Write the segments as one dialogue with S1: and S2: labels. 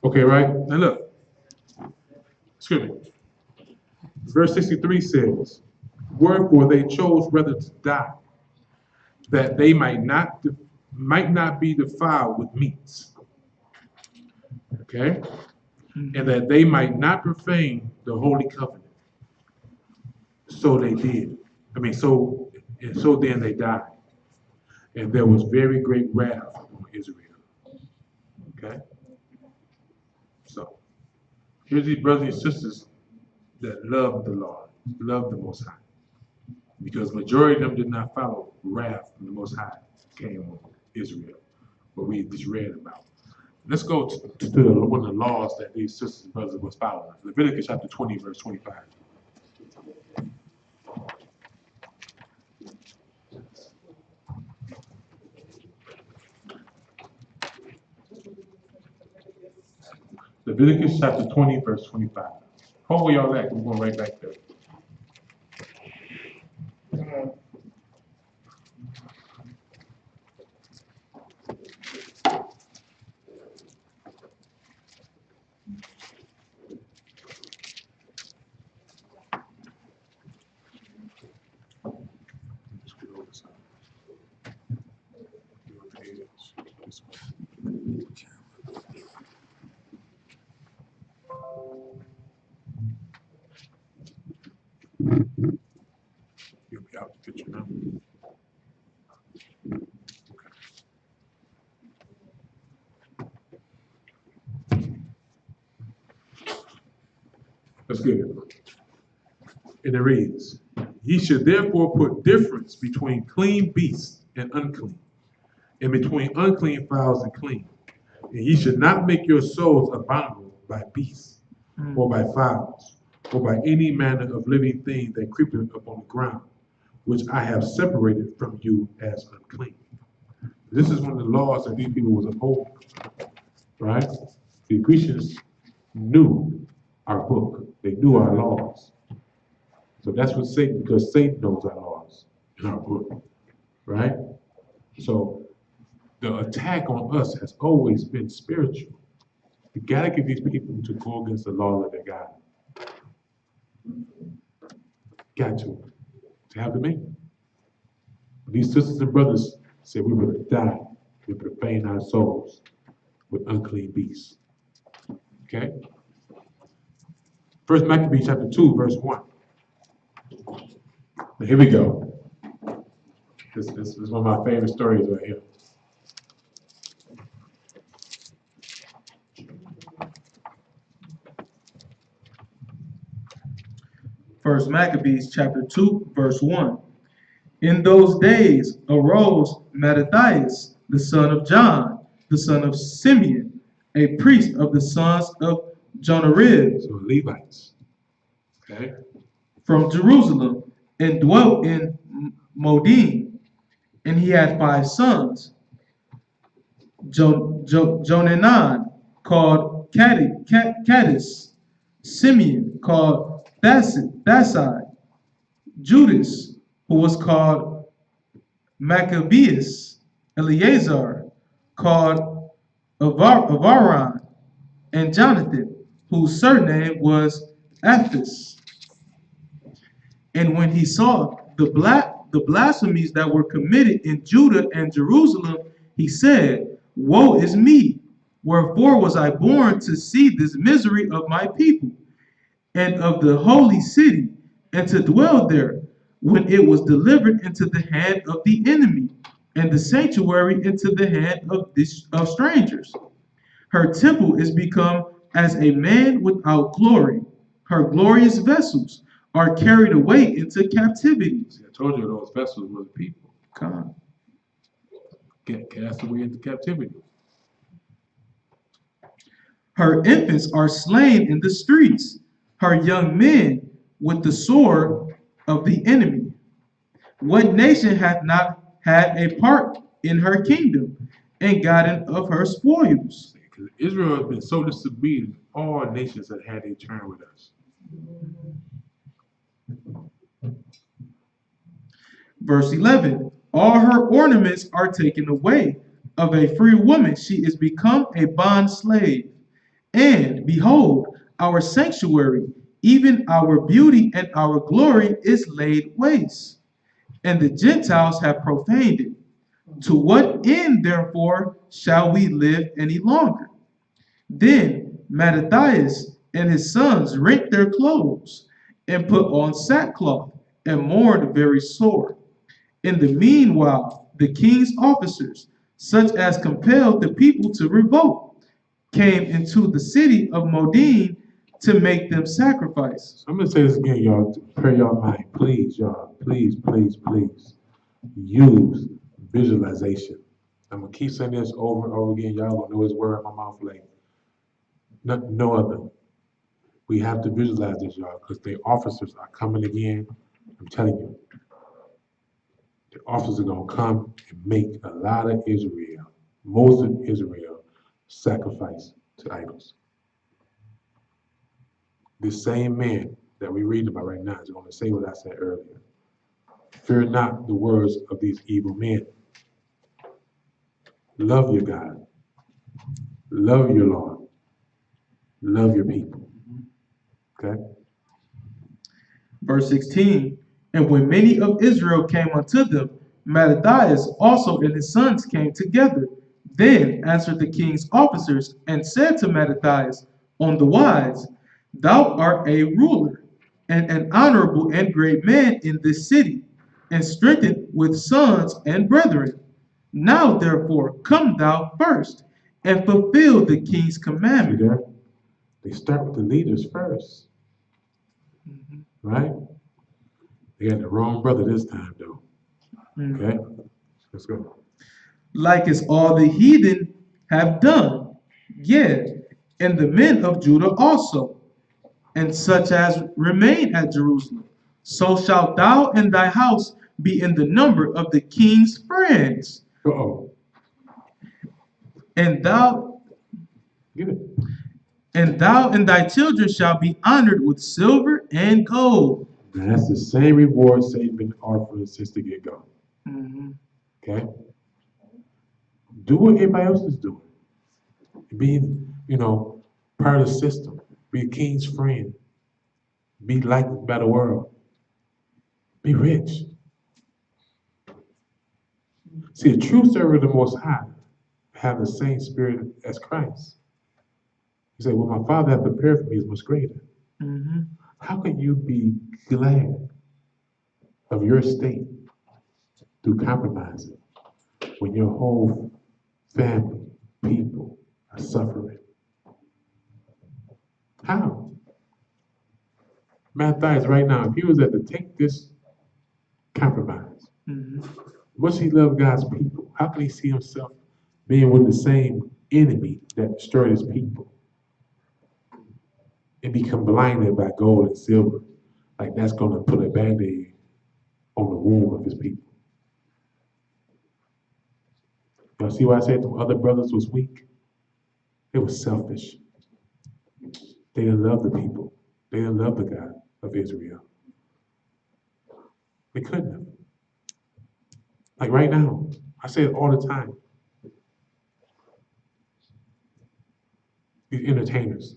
S1: Okay, right? Now look, excuse me. Verse 63 says, wherefore they chose rather to die, that they might not be defiled with meats. Okay? And that they might not profane the holy covenant. So they did. So then they died. And there was very great wrath on Israel. Okay? So here's these brothers and sisters that love the Lord, love the Most High. Because majority of them did not follow wrath from the Most High came on Israel, what we just read about. Let's go to one of the laws that these sisters and brothers was following. Leviticus chapter 20, verse 25. Leviticus chapter 20, verse 25. Hold where y'all at. We're going right back there. You'll be out the picture now. Let's get it. And it reads, ye should therefore put difference between clean beasts and unclean, and between unclean fowls and clean. And ye should not make your souls abominable by beasts, or by fowls, or by any manner of living thing that creepeth upon the ground, which I have separated from you as unclean. This is one of the laws that these people was upholding, right? The Grecians knew our book. They knew our laws. So that's what Satan, because Satan knows our laws in our book, right? So the attack on us has always been spiritual. You gotta get these people to go against the law of their God. Got to have them in. These sisters and brothers said we would die and profane our souls with unclean beasts. Okay? First Maccabees chapter 2, verse 1. Now here we go. This is one of my favorite stories right here.
S2: First Maccabees chapter 2, verse 1. In those days arose Mattathias, the son of John, the son of Simeon, a priest of the sons of Jonarib.
S1: So Levites. Okay?
S2: From Jerusalem, and dwelt in Modin. And he had 5 sons. Jonanan, called Caddis, Simeon, called Thasai, Judas, who was called Maccabeus, Eleazar, called Avaran, and Jonathan, whose surname was Aphis. And when he saw the blasphemies that were committed in Judah and Jerusalem, he said, woe is me, wherefore was I born to see this misery of my people, and of the holy city, and to dwell there, when it was delivered into the hand of the enemy, and the sanctuary into the hand of strangers. Her temple is become as a man without glory. Her glorious vessels are carried away into captivity.
S1: See, I told you those vessels were the people.
S2: God.
S1: Get cast away into captivity.
S2: Her infants are slain in the streets, her young men with the sword of the enemy. What nation hath not had a part in her kingdom and gotten of her spoils?
S1: Because Israel has been so disobedient, all nations have had a turn with us.
S2: Verse 11, all her ornaments are taken away. Of a free woman she is become a bond slave, And behold, our sanctuary, even our beauty and our glory, is laid waste, and the Gentiles have profaned it. To what end, therefore, shall we live any longer? Then Mattathias and his sons rent their clothes, and put on sackcloth, and mourned very sore. In the meanwhile, the king's officers, such as compelled the people to revolt, came into the city of Modin to make them sacrifice.
S1: I'm gonna say this again, y'all. Prepare your mind, please, y'all. Please, please, please. Use visualization. I'm gonna keep saying this over and over again. Y'all gonna know his word in my mouth like no other. We have to visualize this, y'all, because the officers are coming again. I'm telling you, the officers are gonna come and make a lot of Israel, most of Israel, sacrifice to idols. This same man that we read about right now is going to say what I said earlier. Fear not the words of these evil men. Love your God. Love your Lord. Love your people. Okay?
S2: Verse 16, and when many of Israel came unto them, Mattathias also and his sons came together. Then answered the king's officers and said to Mattathias on the wise, Thou art a ruler and an honorable and great man in this city, and strengthened with sons and brethren. Now therefore come thou first, and fulfill the king's
S1: See
S2: commandment.
S1: that? They start with the leaders first. Right? They got the wrong brother this time, though. Okay? Let's go.
S2: Like as all the heathen have done, yet, and the men of Judah also, and such as remain at Jerusalem. So shalt thou and thy house be in the number of the king's friends,
S1: Uh-oh.
S2: and thou
S1: Get it.
S2: and thy children shall be honored with silver and gold.
S1: Now, that's the same reward Satan been offering since the get-go. Okay? Do what everybody else is doing. Be, part of the system. Be a king's friend. Be liked by the world. Be rich. See, a true servant of the Most High have the same spirit as Christ. He said, what my Father has prepared for me is much greater. How can you be glad of your state through compromising when your whole family, people are suffering? How? Mattathias right now, if he was at to take this compromise, much he loved God's people, how can he see himself being with the same enemy that destroyed his people and become blinded by gold and silver? Like that's going to put a band-aid on the wound of his people. Y'all see why I said the other brothers was weak? They were selfish. They didn't love the people. They didn't love the God of Israel. They couldn't have. Like right now, I say it all the time. These entertainers,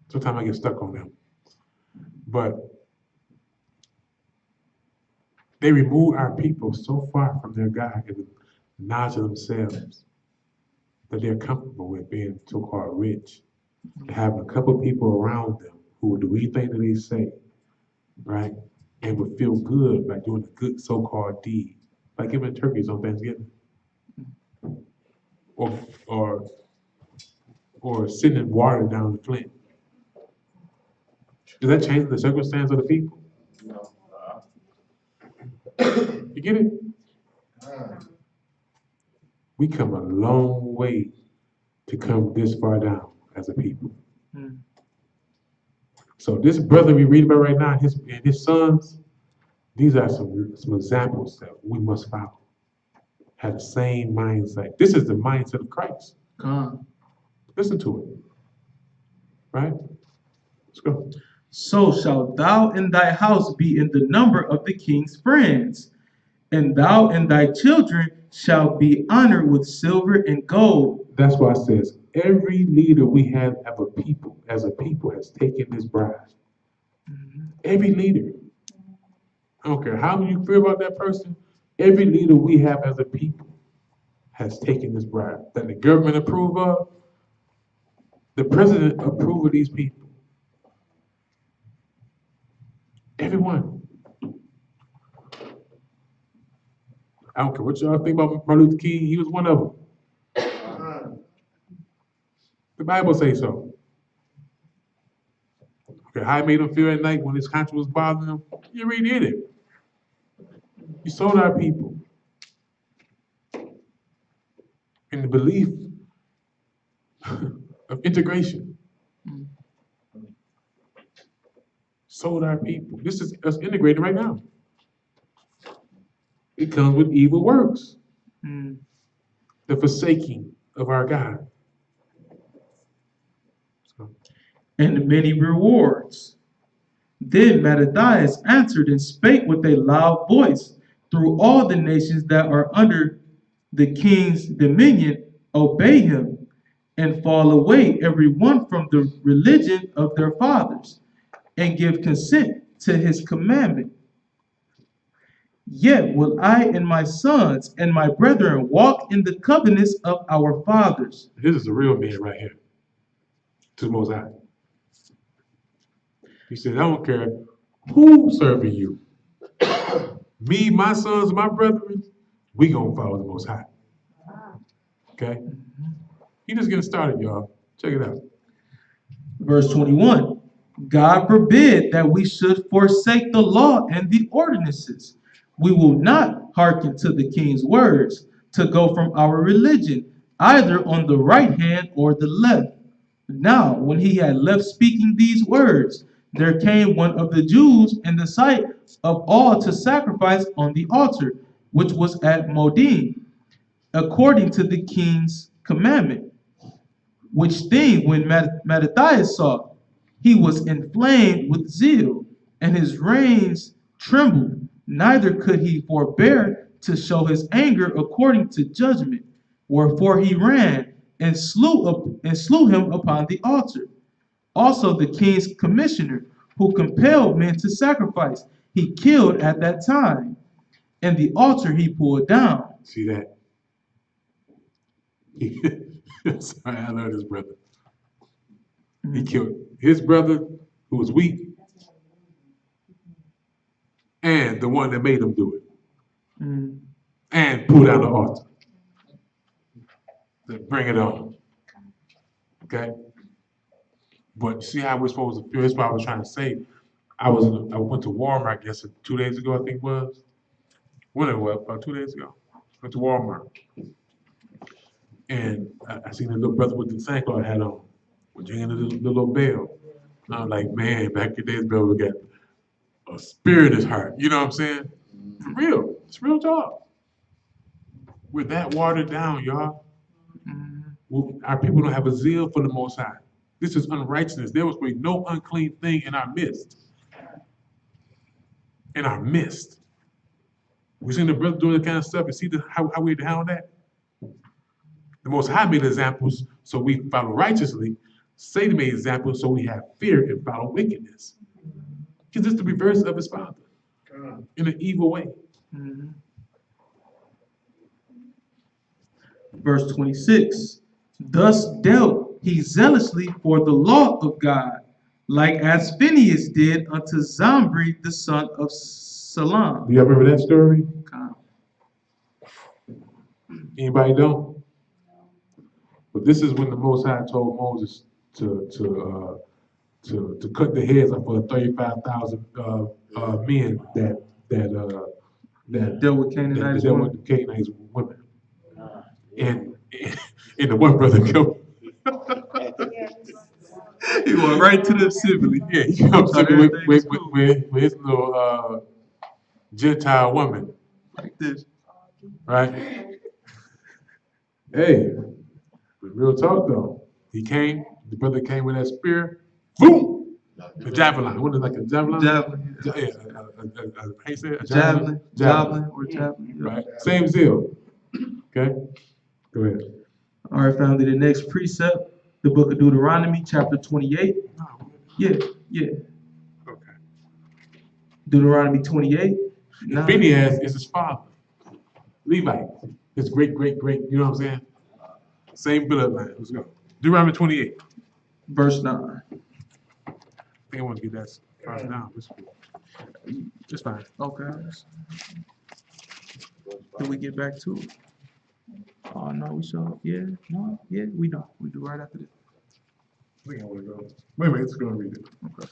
S1: sometimes I get stuck on them. But they remove our people so far from their God and the knowledge of themselves that they're comfortable with being so-called rich, and having a couple people around them who will do anything that they say, right? And would feel good by doing a good so-called deed, like giving turkeys on Thanksgiving, or sending water down the Flint. Does that change the circumstance of the people? You get it? We come a long way to come this far down as a people. So this brother we read about right now, and his sons, these are some examples that we must follow. Have the same mindset. This is the mindset of Christ. Listen to it. Right? Let's go.
S2: So shalt thou and thy house be in the number of the king's friends, and thou and thy children shall be honored with silver and gold.
S1: That's why it says Every leader we have as a people, has taken this bribe. Every leader. I don't care how you feel about that person. Every leader we have as a people has taken this bribe. That the government approve of, the president approve of these people. Everyone. I don't care what y'all think about Martin Luther King. He was one of them. The Bible says so. Okay, how it made him feel at night when his conscience was bothering him. You redid it. You sold our people in the belief of integration. Sold our people. This is us integrated right now. It comes with evil works. The forsaking of our God.
S2: And many rewards. Then Mattathias answered and spake with a loud voice through all the nations that are under the king's dominion, obey him, and fall away every one from the religion of their fathers, and give consent to his commandment. Yet will I and my sons and my brethren walk in the covenants of our fathers.
S1: This is a real man right here. To the Most High. He said, I don't care who's serving you. Me, my sons, my brethren, we gonna follow the Most High. Okay? He just getting started, y'all. Check it out.
S2: Verse 21. God forbid that we should forsake the law and the ordinances. We will not hearken to the king's words to go from our religion, either on the right hand or the left. Now, when he had left speaking these words, there came one of the Jews in the sight of all to sacrifice on the altar, which was at Modin, according to the king's commandment. Which thing, when Mattathias saw, he was inflamed with zeal, and his reins trembled. Neither could he forbear to show his anger according to judgment. Wherefore he ran and slew him upon the altar. Also the king's commissioner, who compelled men to sacrifice, he killed at that time, and the altar he pulled down.
S1: See that? Sorry, I love his brother. He killed his brother, who was weak, and the one that made him do it, and pull down the altar. Bring it on. Okay? But see how we're supposed to feel? That's what I was trying to say. I went to Walmart, I guess 2 days ago, I think it was. When it was, about 2 days ago. Went to Walmart. And I seen a little brother with the Santa Claus hat on, ringing the little bell. And I was like, man, back in the days, bro, we got a spirit in his heart. You know what I'm saying? For real. It's real talk. We're that watered down, y'all. Our people don't have a zeal for the Most High. This is unrighteousness. There was no unclean thing in our midst. In our midst. We seen the brother doing that kind of stuff and see how we handle that? The Most High made examples so we follow righteously. Satan made examples so we have fear and follow wickedness. Because it's the reverse of his father in an evil way.
S2: Verse 26. Thus dealt he zealously for the law of God, like as Phinehas did unto Zambri the son of Salam.
S1: Do you remember that story? Anybody don't? But this is when the Most High told Moses to cut the heads off of 35,000 men that
S2: dealt with Canaanite
S1: women. And the one brother killed.
S2: He went right to the assembly.
S1: Yeah, he comes to with his little Gentile woman.
S2: Like this.
S1: Right? Hey, real talk though. He came, the brother came with that spear, boom! The javelin. What is it, like a javelin?
S2: Javelin.
S1: Yeah, how you say it?
S2: Javelin or javelin.
S1: Right? Same zeal. Okay? Go ahead.
S2: All right, family. The next precept, the book of Deuteronomy, chapter 28.
S1: No.
S2: Yeah, yeah.
S1: Okay.
S2: Deuteronomy 28.
S1: And
S2: 9.
S1: Phinehas is his father, Levite, his great, great, great. You know what I'm saying? Same bloodline. Let's go. Deuteronomy 28.
S2: Verse 9.
S1: I think I want to get that further down. It's fine.
S2: Okay. Can we get back to it? Oh, no, we show. Yeah, no, yeah, we don't. We do right after this.
S1: I think I want to go. Wait a minute, it's going to read it.
S2: Okay.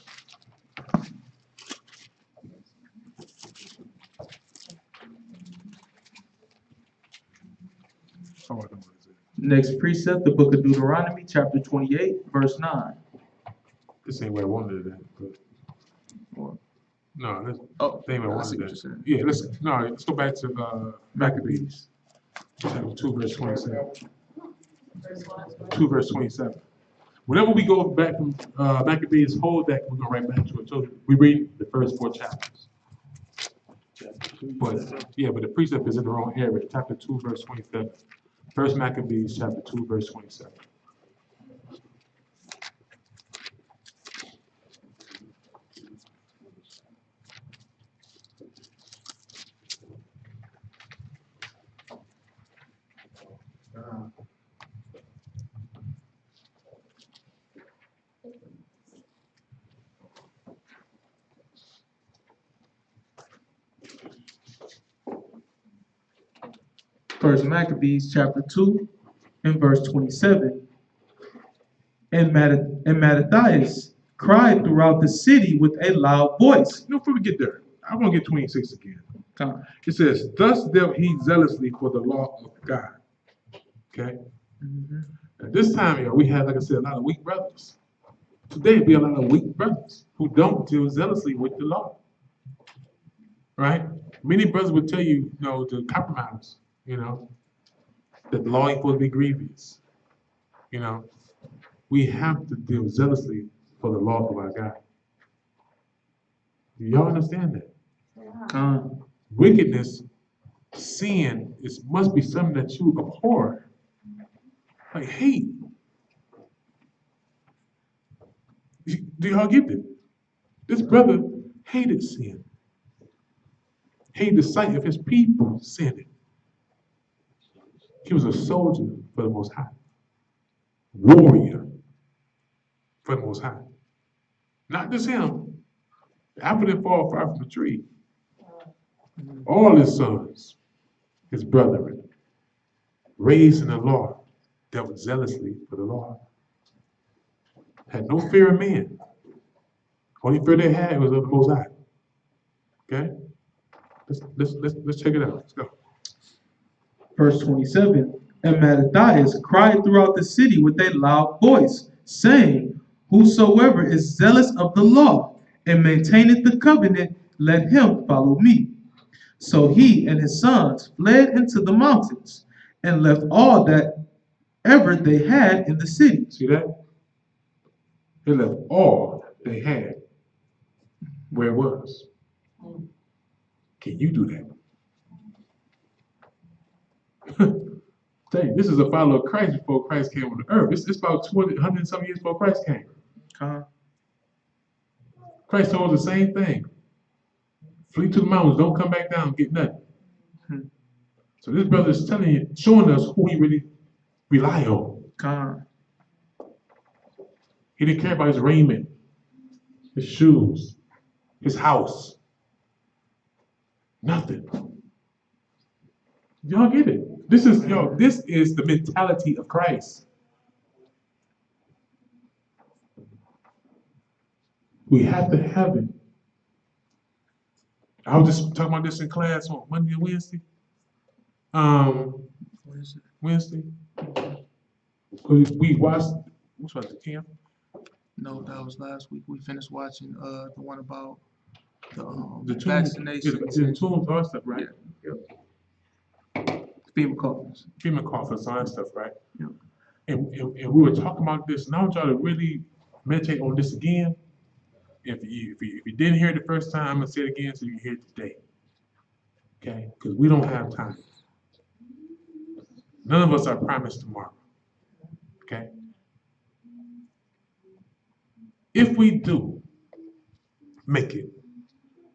S1: Oh, I don't know what it is.
S2: Next precept, the book of Deuteronomy, chapter 28, verse 9.
S1: This ain't where I wanted it at, but
S2: Or-
S1: no, this
S2: Oh,
S1: ain't where I
S2: I see
S1: wanted
S2: what
S1: it
S2: you're
S1: at.
S2: saying.
S1: Yeah, let's go back to Maccabees, chapter 2, verse 27. 2, verse 27. Whenever we go back from Maccabees whole deck, we're going right back to it. So we read the first 4 chapters. But yeah, but the precept is in the wrong area. Chapter 2, verse 27. First Maccabees, chapter 2, verse 27.
S2: First Maccabees, chapter 2, and verse 27. And Mattathias cried throughout the city with a loud voice.
S1: Before we get there, I want to get 26 again.
S2: Come.
S1: It says, "Thus dealt he zealously for the law of God." Okay.
S2: Mhm.
S1: At this time, we had, like I said, a lot of weak brothers. Today, be a lot of weak brothers who don't deal zealously with the law. Right? Many brothers would tell you, to compromise. That the law ain't supposed to be grievous. We have to deal zealously for the law of our God. Do y'all understand that?
S2: Come.
S1: Wickedness, sin, must be something that you abhor. Like hate. Do y'all get it? This brother hated sin. Hated the sight of his people sinning. He was a soldier for the Most High. Warrior for the Most High. Not just him. The apple didn't fall far from the tree. All his sons, his brethren, raised in the law, dealt zealously for the law. Had no fear of man. Only fear they had was of the Most High. Okay? Let's check it out. Let's go.
S2: Verse 27. And Mattathias cried throughout the city with a loud voice, saying, Whosoever is zealous of the law and maintaineth the covenant, let him follow me. So he and his sons fled into the mountains and left all that ever they had in the city.
S1: See that? They left all they had where it was. Can you do that? Tell you, this is a follower of Christ before Christ came on the earth. It's about 100 and some years before Christ came. Christ told us the same thing. Flee to the mountains, don't come back down, get nothing. So this brother is telling you, showing us who he really rely on. He didn't care about his raiment, his shoes, his house. Nothing. Y'all get it? This is the mentality of Christ. We have to have it. I was just talking about this in class on Monday and Wednesday. Wednesday. We watched. What's was it, Kim?
S2: No, that was last week. We finished watching the one about
S1: The
S2: vaccination.
S1: The tombs, all that stuff, right?
S2: FEMA coffins.
S1: FEMA coffins, all that stuff, right?
S2: Yeah.
S1: And we were talking about this, and I want y'all to really meditate on this again. If you didn't hear it the first time, I'm gonna say it again so you can hear it today. Okay? Because we don't have time. None of us are promised tomorrow. Okay? If we do make it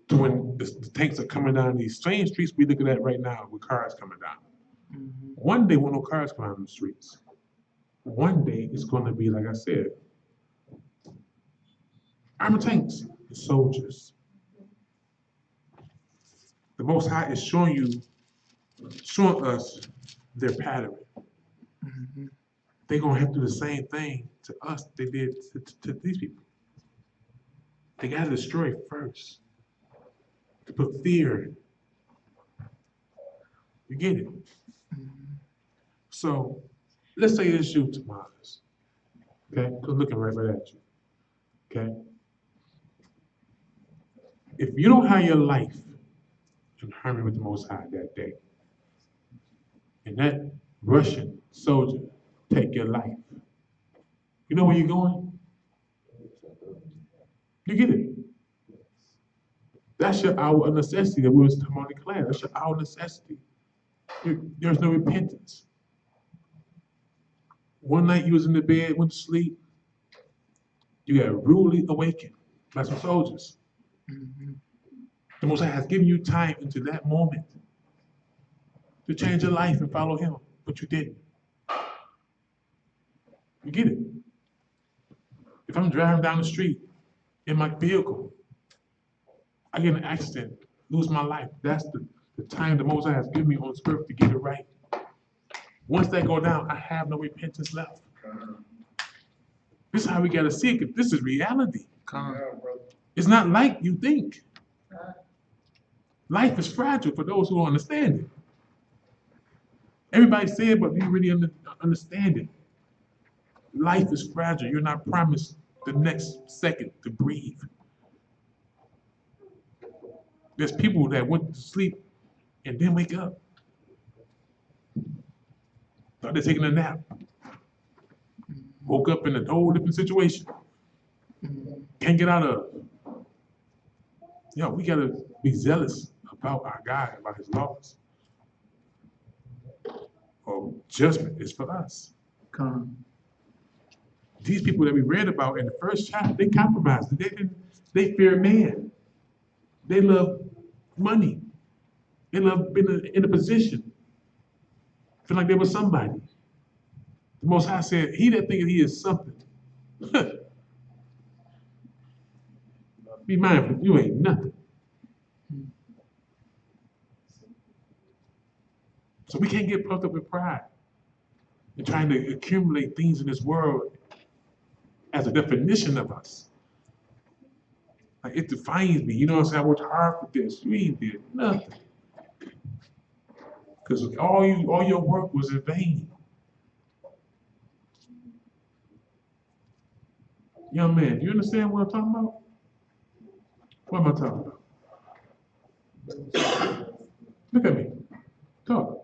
S1: to when the tanks are coming down these strange streets we looking at right now with cars coming down. One day when no cars come out the streets, one day it's going to be, like I said, armored tanks and soldiers. The Most High is showing us their pattern. They're gonna have to do the same thing to us they did to these people. They gotta destroy first to put fear in. You get it? So let's say it's you, Tomas. Okay, I'm looking right at you. Okay, if you don't have your life in harmony with the Most High that day, and that Russian soldier take your life, you know where you're going? You get it? That's your hour of necessity that we was talking about in class. That's your hour of necessity. There's no repentance. One night you was in the bed, went to sleep, you got rudely awakened by some soldiers. The Most High has given you time into that moment to change your life and follow Him, but you didn't. You get it? If I'm driving down the street in my vehicle, I get in an accident, lose my life. That's the time the Most High has given me on this earth to get it right. Once that go down, I have no repentance left. This is how we gotta see it, because this is reality. It's not like you think. Life is fragile for those who don't understand it. Everybody say it, but you really understand it. Life is fragile. You're not promised the next second to breathe. There's people that went to sleep and then wake up. Thought they're taking a nap. Woke up in a whole different situation. Can't get out of it. Yo, we gotta be zealous about our God, about His laws. Or judgment is for us. These people that we read about in the first chapter, they compromised. They fear man. They love money. They love being in a position. Feel like they were somebody. The Most High said, he that thinketh he is something. Be mindful, you ain't nothing. So we can't get puffed up with pride and trying to accumulate things in this world as a definition of us. Like it defines me. You know what I'm saying? I worked hard for this. You ain't did nothing. Because all your work was in vain. Young man, do you understand what I'm talking about? What am I talking about? Look at me. Talk.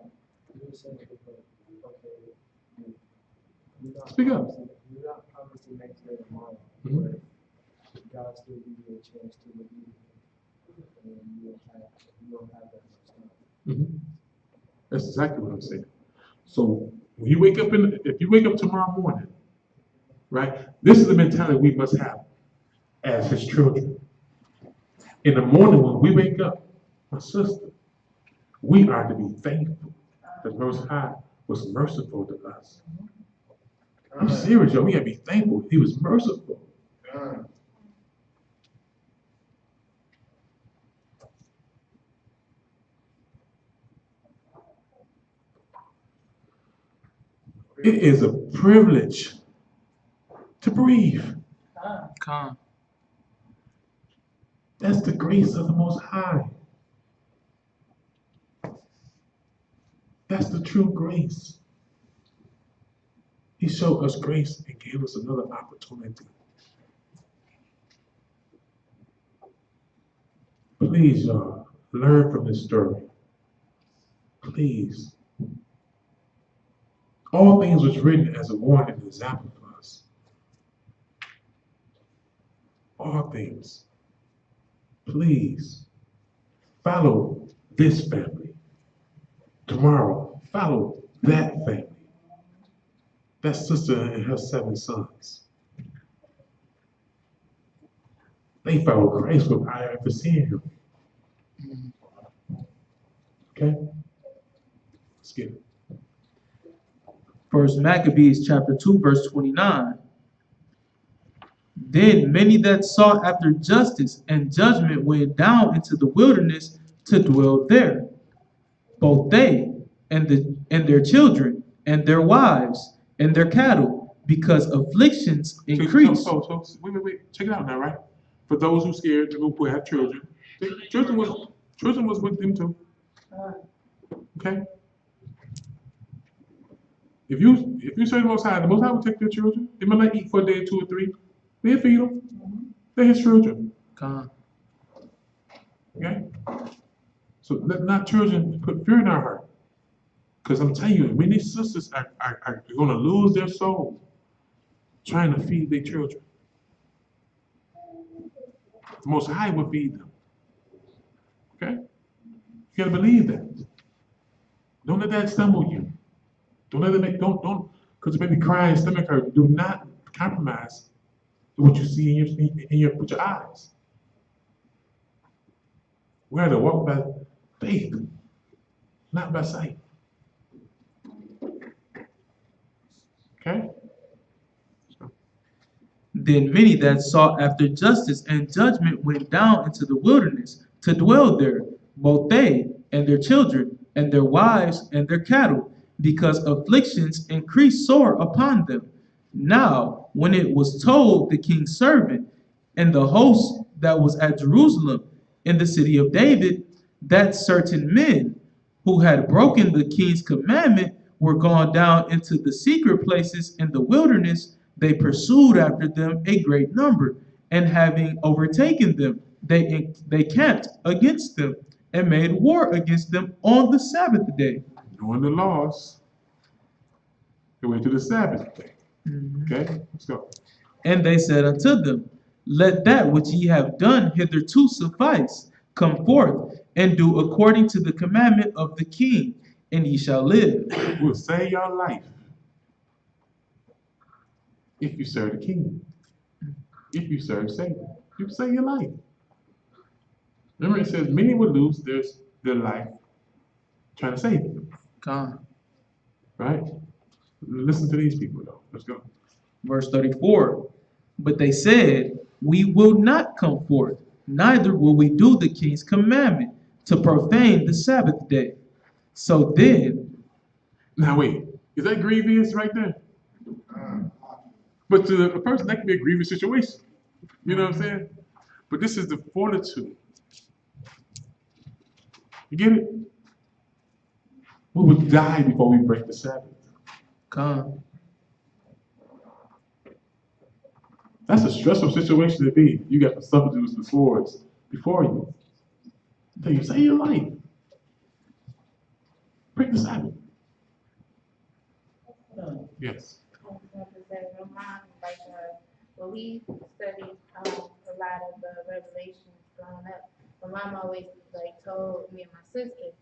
S1: Speak up.
S3: You're not promised the next day tomorrow.
S1: Mhm.
S3: God still give you a chance to believe, and you don't have that much time.
S1: Mhm. That's exactly what I'm saying. So when you wake up if you wake up tomorrow morning, right? This is the mentality we must have as His children. In the morning when we wake up, my sister, we are to be thankful that the Most High was merciful to us. I'm serious, y'all. We gotta be thankful He was merciful. It is a privilege to breathe. That's the grace of the Most High. That's the true grace. He showed us grace and gave us another opportunity. Please, y'all, learn from this story. Please. All things was written as a warning and example for us. All things. Please follow this family. Tomorrow, follow that family. that sister and her 7 sons, they found Christ without ever seeing him. Okay? Let's get it.
S2: First Maccabees chapter 2, verse 29. Then many that sought after justice and judgment went down into the wilderness to dwell there, both they and their children and their wives and their cattle, because afflictions increased.
S1: So, wait. Check it out now, right? For those who scared to go put have children, children was with them too. Okay? If you serve the Most High will take their children. They might not eat for a day, 2 or 3. They'll feed them. They're his children.
S2: God.
S1: Okay? So let not children put fear in our heart. Because I'm telling you, many sisters are going to lose their soul trying to feed their children. The Most High will feed them. Okay? You gotta believe that. Don't let that stumble you. Don't let it make, don't, because it may be crying, stomach hurt. Do not compromise with what you see with your eyes. We have to walk by faith, not by sight. Okay?
S2: Then many that sought after justice and judgment went down into the wilderness to dwell there, both they and their children and their wives and their cattle, because afflictions increased sore upon them. Now, when it was told the king's servant and the host that was at Jerusalem in the city of David, that certain men who had broken the king's commandment were gone down into the secret places in the wilderness, they pursued after them a great number, and having overtaken them, they camped against them and made war against them on the Sabbath day.
S1: Knowing the laws, they went to the Sabbath day. Okay? Let's go.
S2: And they said unto them, let that which ye have done hitherto suffice. Come forth and do according to the commandment of the king, and ye shall live.
S1: Will save your life if you serve the king. If you serve Satan, you save your life. Remember, it says many would lose their life trying to save it.
S2: God.
S1: Right? Listen to these people, though. Let's go.
S2: Verse 34. But they said, we will not come forth, neither will we do the king's commandment to profane the Sabbath day. So then,
S1: Now wait, is that grievous right there? But to a person, that can be a grievous situation. You know what I'm saying? But this is the fortitude. You get it? We would die before we break the Sabbath.
S2: God.
S1: That's a stressful situation to be. You got the substitutes, the swords before you. Then you save your life. Break the Sabbath. Yes.
S4: When we studied a lot of the Revelations growing up, my mom always told me and my sister,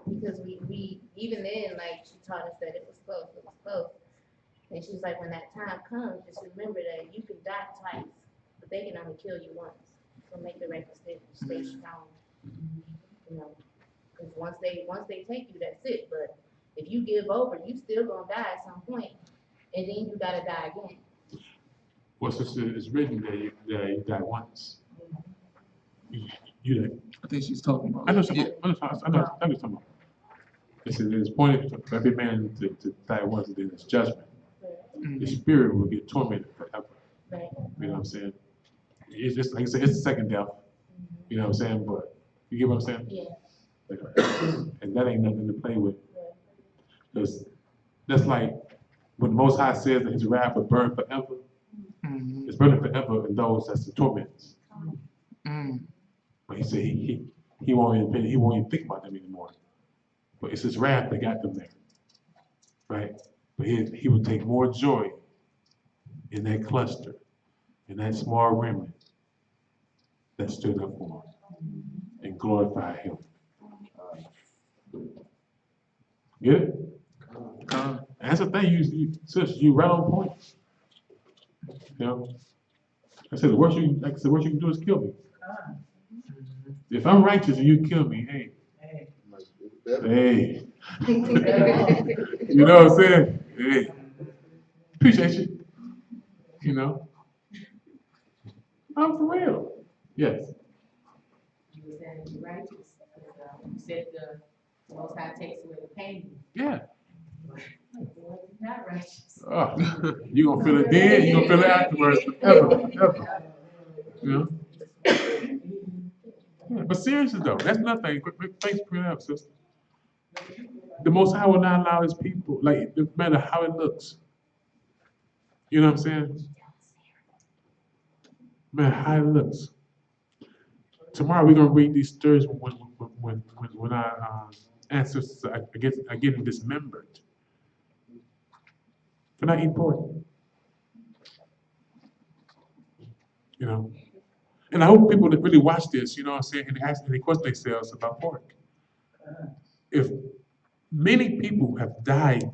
S4: because we even then she taught us that it was close. And she was like, when that time comes, just remember that you can die twice, but they can only kill you once. So make the record stay strong. You know, because once they take you, that's it. But if you give over, you still gonna die at some point, and then you gotta die again.
S1: Well, since it's written that you die once. You
S2: I think she's talking about.
S1: I know something. I know something. It says it's pointed for every man to die once, and then it's judgment. The spirit will get tormented forever.
S4: Right.
S1: You know what I'm saying? It's just like I said, it's the second death. You know what I'm saying? But you get what I'm saying?
S4: Yeah.
S1: And that ain't nothing to play with. Because that's like when the Most High says that his wrath will burn forever. It's burning forever in those that's the torments. But he said he won't even think about them anymore. But it's his wrath that got them there. Right? But he will take more joy in that cluster, in that small remnant that stood up for him and glorify him. Get it?
S2: Con.
S1: And that's the thing, sis, you right on point. You know, I said the worst you, like I said, the worst you can do is kill me. If I'm righteous and you kill me, hey, hey, you know what I'm saying? Hey, appreciate you. You know, I'm for real. Yes.
S5: You were saying you're righteous, you said the Most High takes away the pain.
S1: Yeah.
S5: You're not righteous.
S1: Oh, you gonna feel it then, you gonna feel it afterwards, ever. You know? Yeah, but seriously though, that's nothing. Thanks for bringing it up, sister. The Most High will not allow His people, like no matter how it looks. You know what I'm saying? No matter how it looks. Tomorrow we're gonna read these stories when our ancestors are getting dismembered. They're not eating pork. You know? And I hope people that really watch this, you know what I'm saying, and they question themselves about pork. If many people have died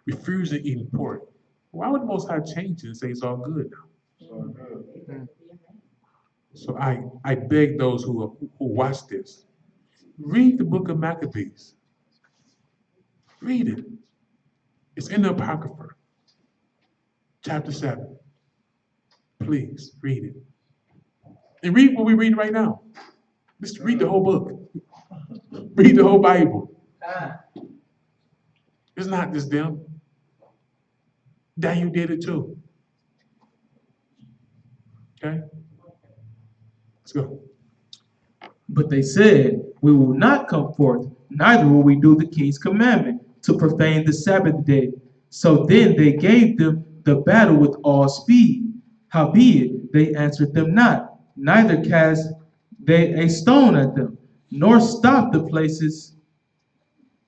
S1: refusing eating pork, why would the Most High change it and say it's all good now? So I beg those who watch this, read the book of Maccabees. Read it. It's in the Apocrypha, chapter 7. Please read it. And read what we read right now. Just read the whole book. Read the whole Bible. It's not just them. Daniel did it too. Okay? Let's go.
S2: But they said, we will not come forth, neither will we do the king's commandment to profane the Sabbath day. So then they gave them the battle with all speed. Howbeit, they answered them not, neither cast they a stone at them, nor stopped the places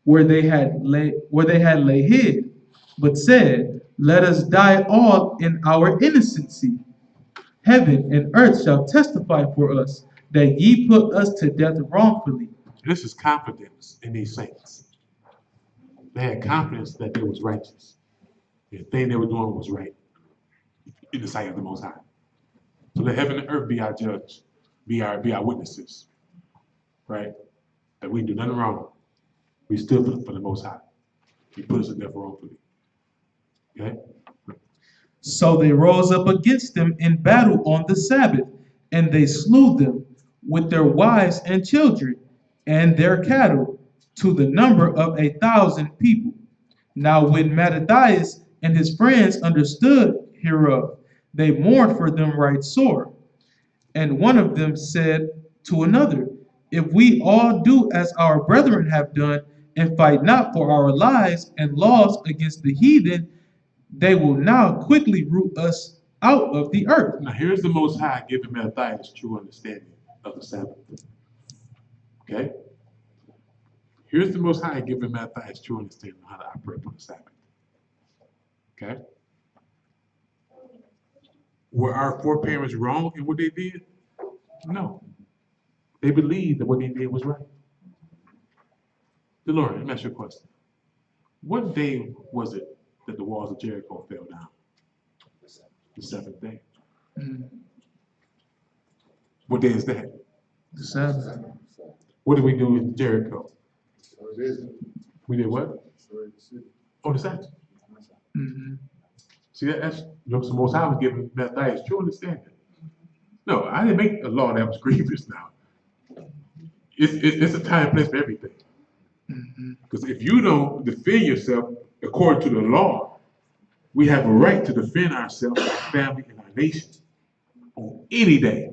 S2: where they had lay hid, but said, let us die all in our innocency. Heaven and earth shall testify for us that ye put us to death wrongfully.
S1: This is confidence in these saints. They had confidence that they was righteous. The thing they were doing was right in the sight of the Most High. So let heaven and earth be our judge, be our witnesses, right? That we do nothing wrong. We stood for the Most High. He put us to death wrongfully. Okay?
S2: So they rose up against them in battle on the Sabbath, and they slew them with their wives and children and their cattle, to the number of 1,000 people. Now when Mattathias and his friends understood hereof, they mourned for them right sore. And one of them said to another, if we all do as our brethren have done, and fight not for our lives and laws against the heathen, they will now quickly root us out of the earth.
S1: Now here's the Most High giving Mattathias true understanding of the Sabbath. Okay? Here's the Most High giving Mattathias true understanding of how to operate on the Sabbath. Okay? Were our foreparents wrong in what they did? No. They believed that what they did was right. DeLorean, let me ask you a question. What day was it that the walls of Jericho fell down? The seventh day. What day is that?
S2: The Sabbath.
S1: What did we do with Jericho? We did what? Oh, the Sabbath. See, that's the Most High was giving Mattathias true understanding. No, I didn't make a law that was grievous now. It's a time and place for everything. Because if you don't defend yourself according to the law, we have a right to defend ourselves, our family, and our nation on any day.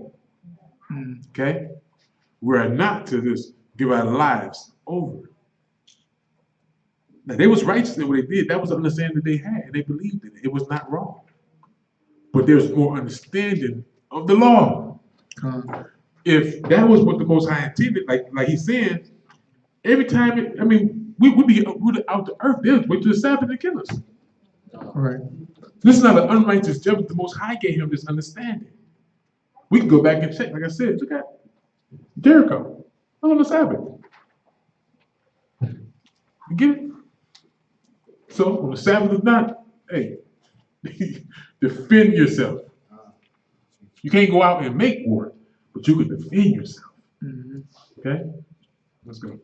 S1: Okay? We are not to just give our lives over. Now, they was righteous in what they did. That was the understanding that they had, and they believed in it. It was not wrong. But there's more understanding of the law. If that was what the Most High intended, like he's saying, every time, we would be rooted out the earth. They'll wait till the Sabbath to kill us.
S2: Right.
S1: This is not an unrighteous judgment. The Most High gave him this understanding. We can go back and check. Like I said, look at Jericho on the Sabbath. You get it? So on the Sabbath is not, hey, defend yourself. You can't go out and make war, but you can defend yourself.
S2: Mhm.
S1: Okay? Let's go.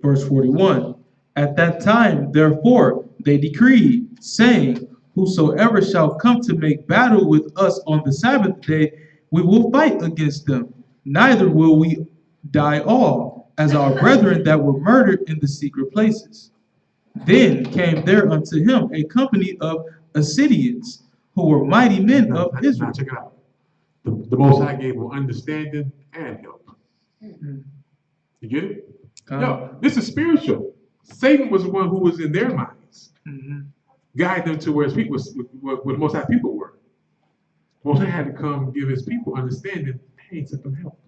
S2: Verse 41. At that time, therefore, they decreed, saying, whosoever shall come to make battle with us on the Sabbath day, we will fight against them. Neither will we die all, as our brethren that were murdered in the secret places. Then came there unto him a company of Assyrians, who were mighty men
S1: Now,
S2: of
S1: now
S2: Israel.
S1: check it out. The Most High gave them understanding and help.
S2: Mhm.
S1: You get it?
S2: Come.
S1: No, this is spiritual. Satan was the one who was in their minds,
S2: Mhm.
S1: guide them to where his people where the Most High people were. Most High had to come give his people understanding. Hey, send them help.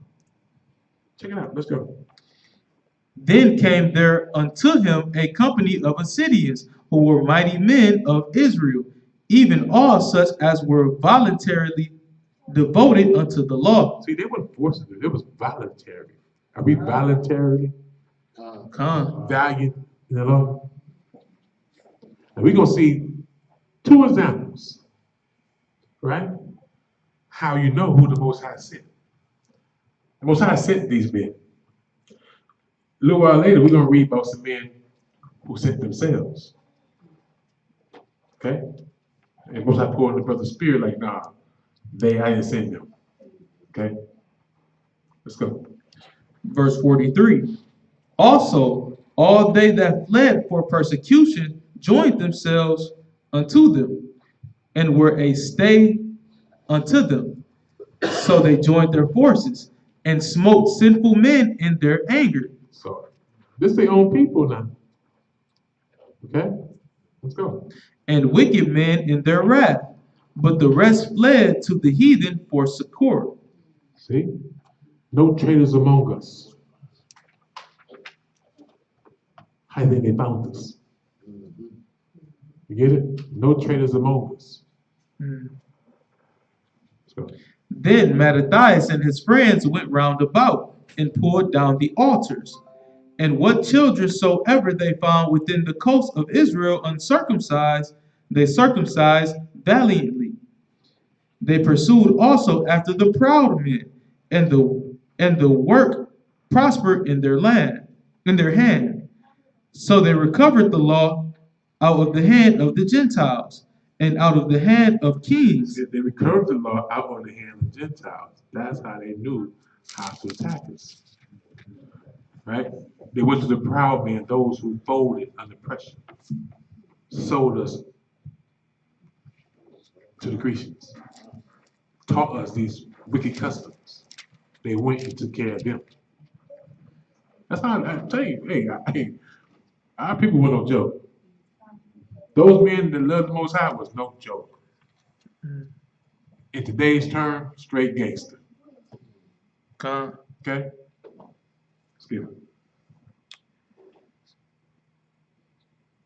S1: Check it out. Let's go.
S2: Then came there unto him a company of Assyrians, who were mighty men of Israel, even all such as were voluntarily devoted unto the law.
S1: See, they weren't forced to do it. It was voluntary. Are we voluntarily
S2: Come.
S1: valiant in the law? And we're going to see two examples, right? How you know who the Most High sent. The Most High sent these men. A little while later, we're going to read about some men who sent themselves. Okay? And Most High poured in the brother's spirit like, nah, I didn't send them. Okay? Let's go.
S2: Verse 43. Also, all they that fled for persecution joined themselves unto them, and were a stay unto them. So they joined their forces, and smote sinful men in their anger.
S1: So, this their own people now. Okay? Let's go.
S2: And wicked men in their wrath, but the rest fled to the heathen for succor.
S1: See? No traitors among us. How do you think they found us? You get it? No traitors among us. Let's go.
S2: Then Mattathias and his friends went round about, and pulled down the altars. And what children soever they found within the coast of Israel uncircumcised, they circumcised valiantly. They pursued also after the proud men, and the work prospered in their hand. So they recovered the law out of the hand of the Gentiles, and out of the hand of kings.
S1: They recovered the law out of the hand of the Gentiles. That's how they knew how to attack us. Right? They went to the proud men, those who folded under pressure, sold us to the Grecians, taught us these wicked customs. They went and took care of them. That's how I tell you, hey, our people were no joke. Those men that loved the Most High was no joke. In today's term, straight gangster. Okay? Let's get it.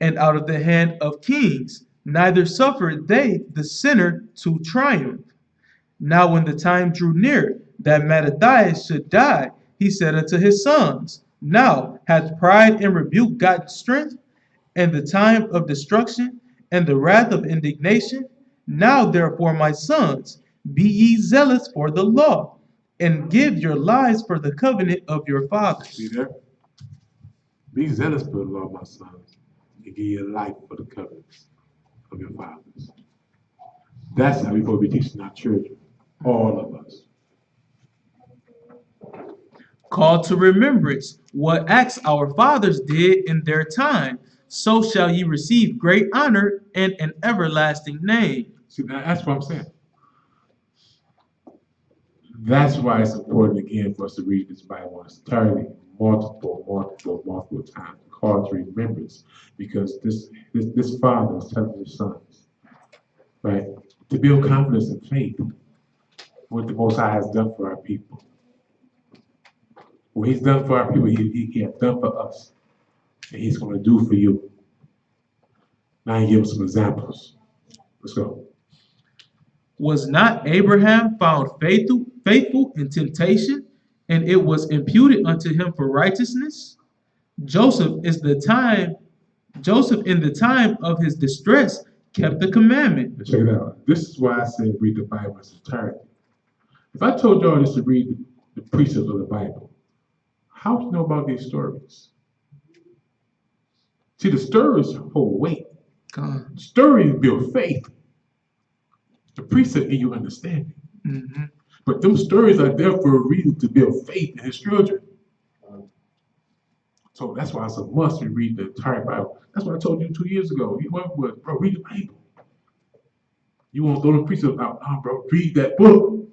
S2: And out of the hand of kings, neither suffered they the sinner to triumph. Now when the time drew near that Mattathias should die, he said unto his sons, now hath pride and rebuke gotten strength, and the time of destruction, and the wrath of indignation? Now therefore, my sons, be ye zealous for the law, and give your lives for the covenant of your fathers.
S1: See there? Be zealous for the law, my sons, and give your life for the covenants of your fathers. That's how we're supposed to be teaching our children, all of us.
S2: Call to remembrance what acts our fathers did in their time, so shall ye receive great honor and an everlasting name.
S1: See, that's what I'm saying. That's why it's important again for us to read this Bible in its entirety, multiple times, call to remembrance, because this father is telling his sons, right, to build confidence and faith in what the Most High has done for our people. What he's done for our people, he has done for us, and he's going to do for you. Now he gives some examples. Let's go.
S2: Was not Abraham found faithful in temptation, and it was imputed unto him for righteousness? Joseph is the time Joseph, in the time of his distress, kept the commandment.
S1: And check it out. This is why I said read the Bible in its entirety. If I told y'all just to read the precepts of the Bible, how would you know about these stories? See, the stories hold weight.
S2: God.
S1: Stories build faith. The precept give you understanding.
S2: Mhm.
S1: But them stories are there for a reason to build faith in his children. So that's why it's a must to read the entire Bible. That's what I told you 2 years ago. You went with, bro, read the Bible. You won't throw the precepts out. No, bro, read that book.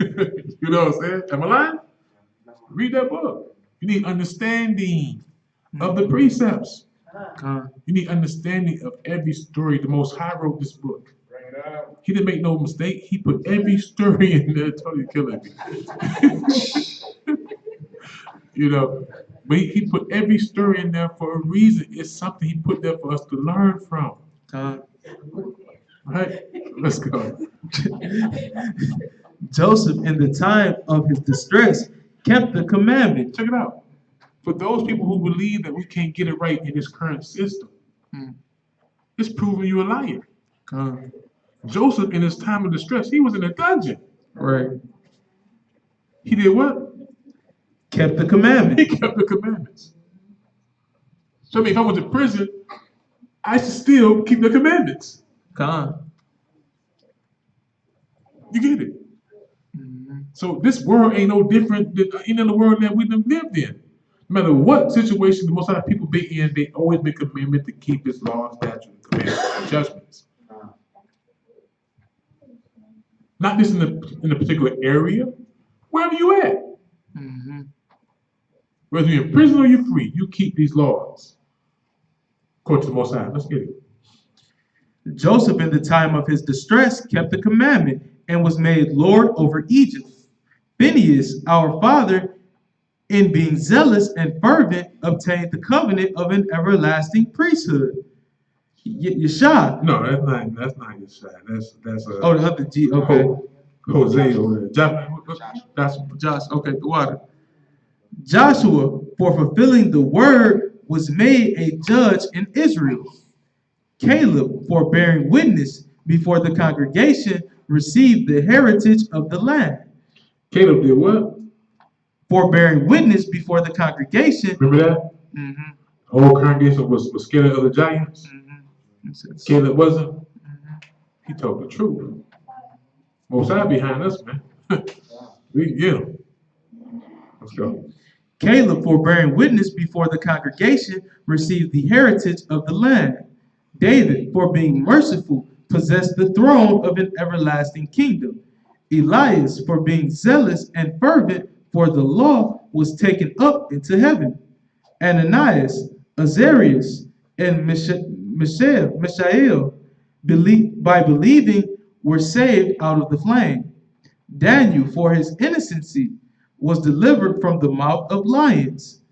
S1: You know what I'm saying? Am I lying? Read that book. You need understanding of the precepts.
S2: God.
S1: You need understanding of every story. The Most High wrote this book. He didn't make no mistake. He put every story in there. Totally killing me. You know, but he put every story in there for a reason. It's something he put there for us to learn from.
S2: God.
S1: Right? Let's go.
S2: Joseph, in the time of his distress, kept the commandment.
S1: Check it out. For those people who believe that we can't get it right in this current system, it's proving you a liar.
S2: God.
S1: Joseph, in his time of distress, he was in a dungeon.
S2: Right.
S1: He did what?
S2: Kept the commandment.
S1: He kept the commandments. So I mean, if I went to prison, I should still keep the commandments.
S2: God.
S1: You get it? So this world ain't no different than any other world that we done lived in. No matter what situation the most of the people be in, they always make a commitment to keep his laws, statutes, commandments, and judgments. Not just in a particular area, wherever you at. Whether you're in prison or you're free, you keep these laws. According to the Most High. Let's get it.
S2: Joseph, in the time of his distress, kept the commandment and was made Lord over Egypt. Phinehas, our father, in being zealous and fervent, obtained the covenant of an everlasting priesthood. Yeshua.
S1: No, that's not Yeshua. That's
S2: Oh, the other G. Okay.
S1: Jose over there. That's
S2: Josh. Okay, the water. Joshua, for fulfilling the word, was made a judge in Israel. Caleb, for bearing witness before the congregation, received the heritage of the land.
S1: Caleb did what?
S2: For bearing witness before the congregation.
S1: Remember that? The whole congregation was scared of the giants. Caleb wasn't. He told the truth. Most High behind us, man. We can get him. Let's go.
S2: Caleb, for bearing witness before the congregation, received the heritage of the land. David, for being merciful, possessed the throne of an everlasting kingdom. Elias, for being zealous and fervent for the law, was taken up into heaven. Ananias, Azarias, and Mishael, by believing, were saved out of the flame. Daniel, for his innocency, was delivered from the mouth of lions.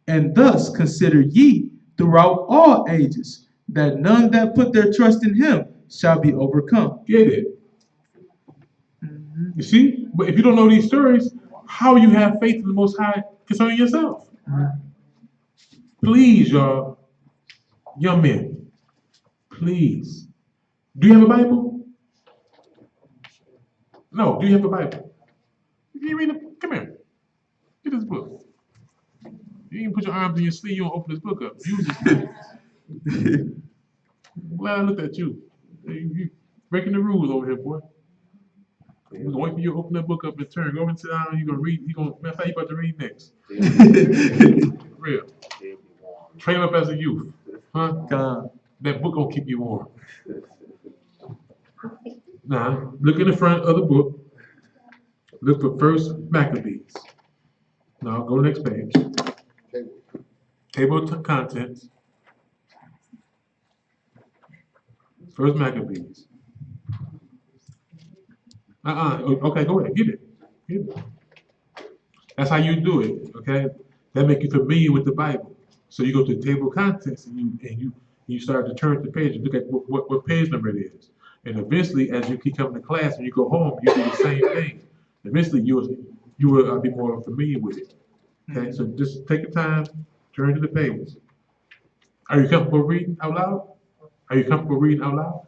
S2: And thus consider ye throughout all ages, that none that put their trust in him shall be overcome.
S1: Get it? You see? But if you don't know these stories, how you have faith in the Most High concerning yourself? Please, y'all, young men, please. Do you have a Bible? No. Do you have a Bible? You read it? Come here. Get this book. You can put your arms in your sleeve. You don't open this book up. Use this book. I'm glad I looked at you. You breaking the rules over here, boy. I'm gonna wait for you to open that book up and turn. Go over and sit down. You're gonna read. That's how you about to read next. For real. Train up as a youth, huh?
S2: God.
S1: That book gonna keep you warm. Now, look in the front of the book. Look for First Maccabees. Now, go next page. Table of contents. First Maccabees. Okay, go ahead. Get it. Get it. That's how you do it. Okay. That make you familiar with the Bible. So you go to the table of contents and you start to turn the page and look at what page number it is. And eventually, as you keep coming to class and you go home, you do the same thing. Eventually, you will be more familiar with it. Okay, so just take your time, turn to the pages. Are you comfortable reading out loud? Are you comfortable reading out loud?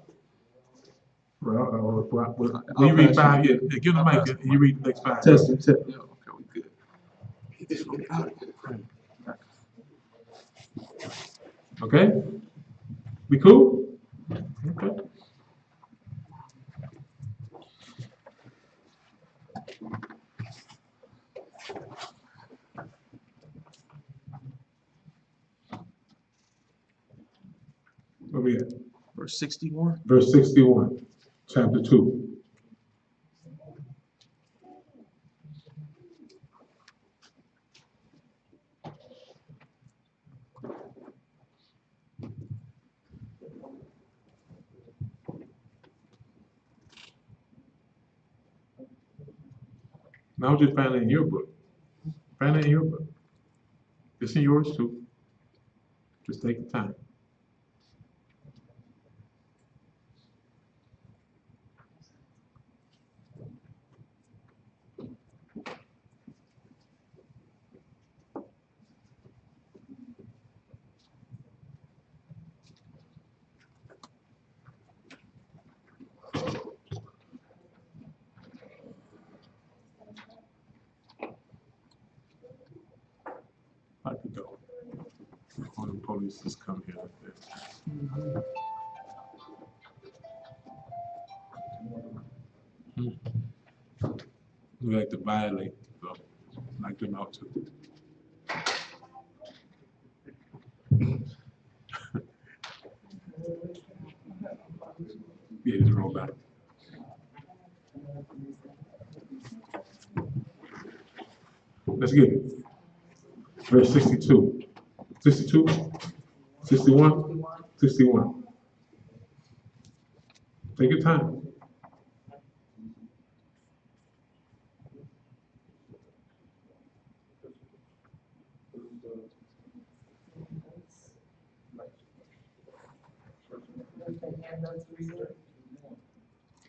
S1: Well, when you read five, yeah, give them the mic and you read the next five.
S2: Testing, testing. Yeah, okay, we good.
S1: Okay? We cool? Okay. Where we at?
S2: Verse 61.
S1: Verse 61, chapter 2. Now just find it in your book. Find it in your book. It's in yours too. Just take the time. I could go. All the police just come here like this. We like to violate, so knock them out too. Yeah, just roll back. Let's get it. Verse 62. 62? 61? 61. Take your time.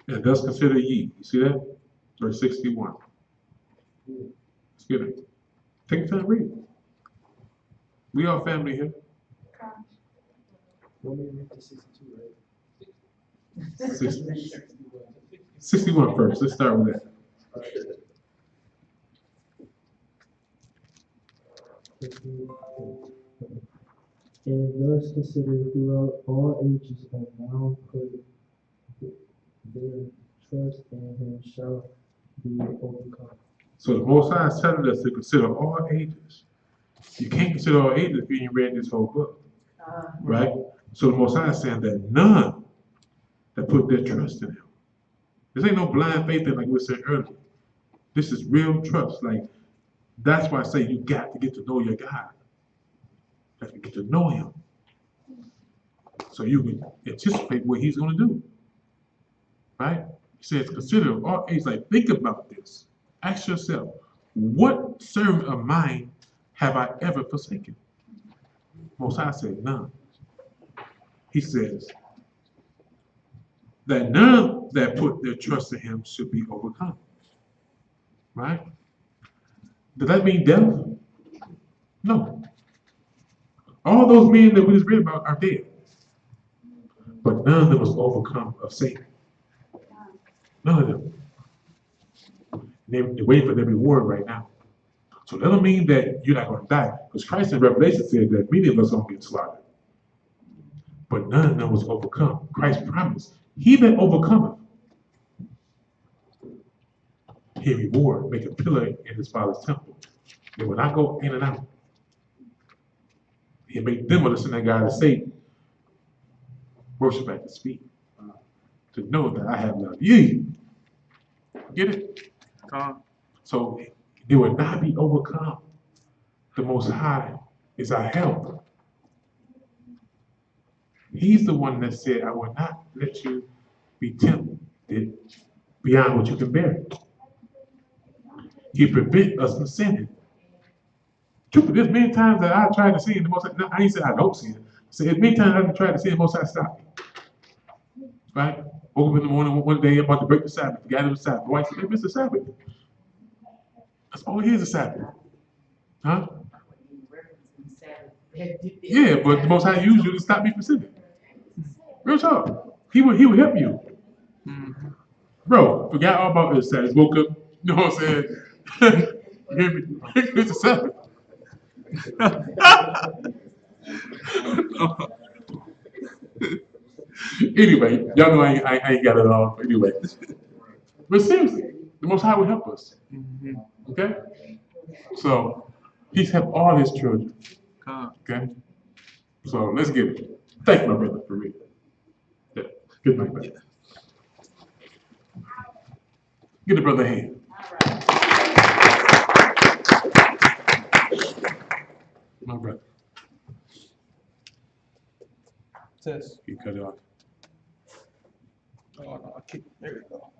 S1: And thus consider ye. You see that? Verse 61. Let's get it. Take your time, read it. We all family here.
S3: Want me to read the 62, right?
S1: 61 first. Let's start with that.
S3: And thus consider throughout all ages, and now put their trust in him shall be overcome.
S1: So the Most High is telling us to consider all ages. You can't consider all ages if you ain't read this whole book, right? So the Most High is saying that none that put their trust in Him. This ain't no blind faith thing like we said earlier. This is real trust. Like that's why I say you got to get to know your God. You have to get to know Him, so you can anticipate what He's going to do, right? He says, consider all ages. Like think about this. Ask yourself, what servant of mine have I ever forsaken? Most High said, none. He says that none that put their trust in Him should be overcome. Right? Does that mean death? No. All those men that we just read about are dead. But none of them was overcome of Satan. None of them. They're waiting for their reward right now. So that don't mean that you're not going to die. Because Christ in Revelation said that many of us are going to get slaughtered. But none of them was overcome. Christ promised, he that overcometh, he reward, make a pillar in his Father's temple. They will not go in and out. He made them of the synagogue of Satan worship at his feet. To know that I have loved you. Get it? So they will not be overcome. The Most High is our help. He's the one that said, I will not let you be tempted beyond what you can bear. He prevent us from sinning. Truth, there's many times that I tried to sin the Most High. No, I ain't say I don't sin. So there's many times I've tried to sin the Most High stop me. Right? Woke up in the morning one day about to break the Sabbath. Forgot it was Sabbath. My wife said, hey, Mr. Sabbath. That's all it is, a Sabbath. Huh? Yeah, but the Most High used you to stop me from sinning. Real talk. He would help you. Bro, forgot all about this Saturday. Woke up, you know what I'm saying? You hear me? It's a Sabbath. Anyway, y'all know I ain't got it all. But anyway. But seriously, the Most High will help us. Okay? So, He's helped all His children. Okay? So, let's get it. Thank you, my brother, for reading. Yeah. Good night, brother. Give the brother a hand. My brother.
S2: Test.
S1: You cut it off.
S2: Oh, no, I can't. There we go.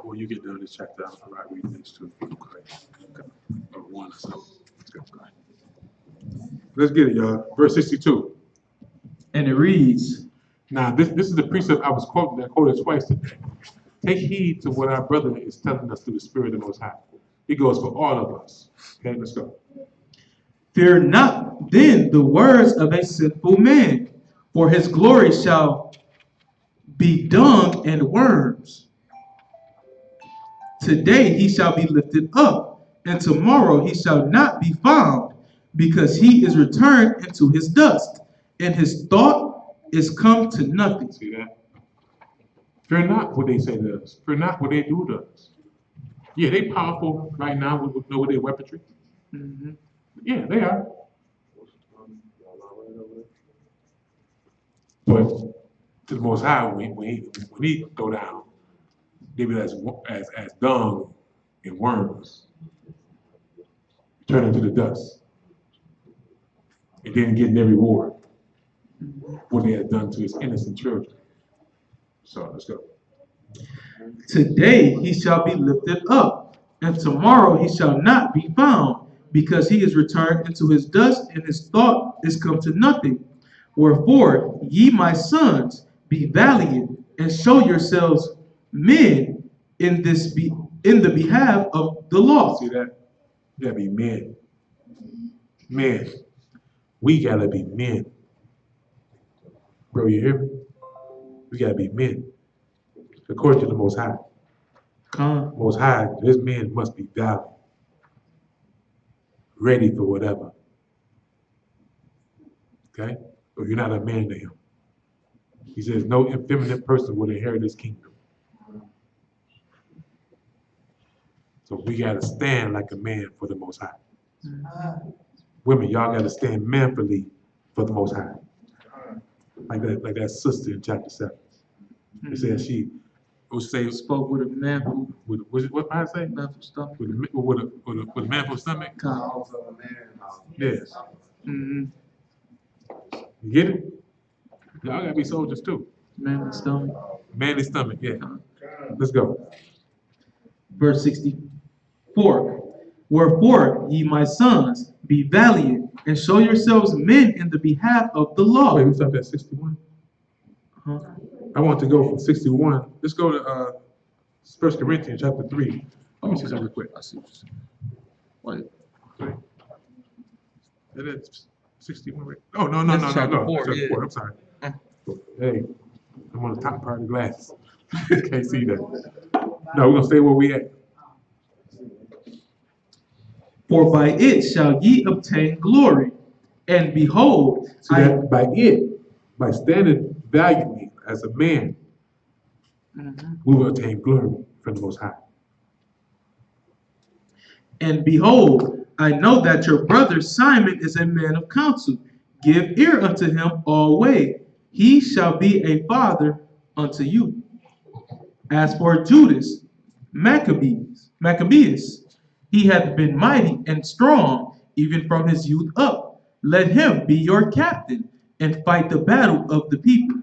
S1: When you get done this chapter, I'll write read next to it. Okay. Or one or something. Let's go. Let's get it, y'all. Verse 62.
S2: And it reads,
S1: Now, this is the precept I was quoting, I quoted twice today. Take heed to what our brother is telling us through the Spirit of the Most High. He goes for all of us. Okay, let's go.
S2: fear not then the words of a sinful man, for his glory shall be dung and worms. Today he shall be lifted up, and tomorrow he shall not be found, because he is returned into his dust, and his thought is come to nothing.
S1: See that? Fear not what they say to us. Fear not what they do to us. Yeah, they powerful right now with their weaponry. Yeah, they are. But to the Most High, when he throw down, they be as dung and worms, turn into the dust, and then getting their reward what they had done to his innocent children. So let's go.
S2: Today he shall be lifted up, and tomorrow he shall not be found, because he is returned into his dust, and his thought is come to nothing. Wherefore, ye my sons, be valiant, and show yourselves men in the behalf of the law.
S1: See that? You gotta be men. Men. We gotta be men. Bro, you hear me? We gotta be men. According to the Most High. Most High, his men must be valiant. Ready for whatever. Okay? Or you're not a man to him. He says no effeminate person will inherit his kingdom. So we gotta stand like a man for the Most High. Women, y'all gotta stand manfully for the Most High. Like that sister in chapter 7. It says she would say
S2: Spoke with a manful,
S1: what I say?
S2: manful stomach.
S1: With a manful stomach. Yes. You get it? Y'all gotta be soldiers too.
S2: Manful stomach.
S1: Manly stomach, yeah. Let's go.
S2: Verse 64. Wherefore, ye my sons, be valiant, and show yourselves men in the behalf of the law.
S1: Wait, we stopped at 61? I want to go from 61. Let's go to 1 Corinthians chapter 3. Let me see something real quick.
S2: I see. Wait.
S1: That's 61, right? Oh, no.
S2: That's chapter 4,
S1: Chapter
S2: yeah.
S1: 4, I'm sorry. Hey, I'm on the top part of the glasses. Can't see that. No, we're gonna stay where we at.
S2: For by it shall ye obtain glory. And behold,
S1: See that by standing valiantly as a man, we will attain glory from the Most High.
S2: And behold, I know that your brother Simon is a man of counsel. Give ear unto him always. He shall be a father unto you. As for Judas Maccabeus, he hath been mighty and strong, even from his youth up. Let him be your captain, and fight the battle of the people.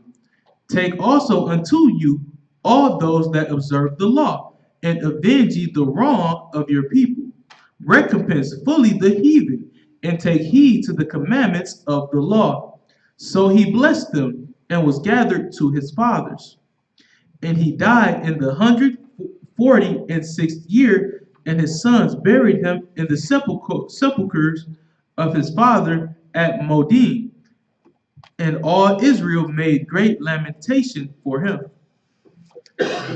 S2: Take also unto you all those that observe the law, and avenge ye the wrong of your people. recompense fully the heathen, and take heed to the commandments of the law. So he blessed them, and was gathered to his fathers. And he died in the 146th year, and his sons buried him in the sepulchres of his father at Modin. And all Israel made great lamentation for him.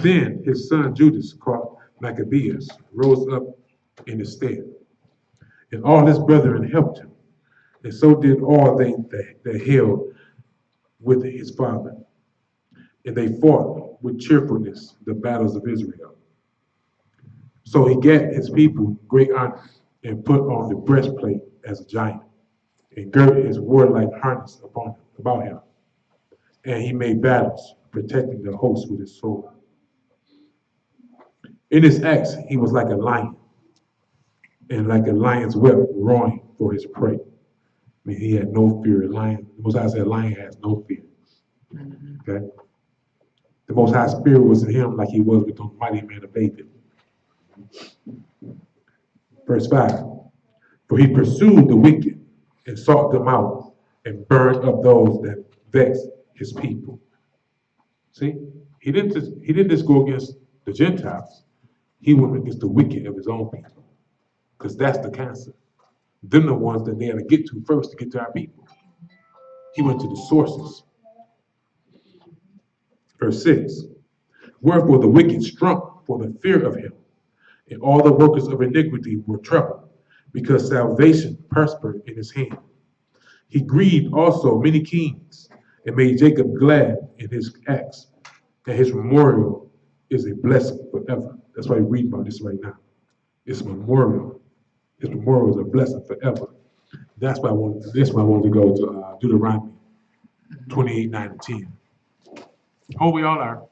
S1: Then his son Judas, called Maccabeus, rose up in his stead, and all his brethren helped him, and so did all they that held with his father. And they fought with cheerfulness the battles of Israel. So he gat his people great honor, and put on the breastplate as a giant, and girded his warlike harness about him. And he made battles, protecting the host with his sword. In his acts, he was like a lion, and like a lion's whelp roaring for his prey. I mean, he had no fear. The Most High said, lion has no fear. Okay? The Most High Spirit was in him like he was with the mighty man of David. Verse 5. For he pursued the wicked, and sought them out, and burned up those that vexed his people. See? He didn't just go against the Gentiles. He went against the wicked of his own people. Because that's the cancer. Them the ones that they had to get to first to get to our people. He went to the sources. Verse 6. Wherefore the wicked shrunk for the fear of him, and all the workers of iniquity were troubled, because salvation prospered in his hand. He grieved also many kings, and made Jacob glad in his acts, and his memorial is a blessing forever. That's why we read about this right now. It's memorial. His memorial is a blessing forever. That's why I wanted to go to Deuteronomy 28, 9, and 10. Oh, we all are.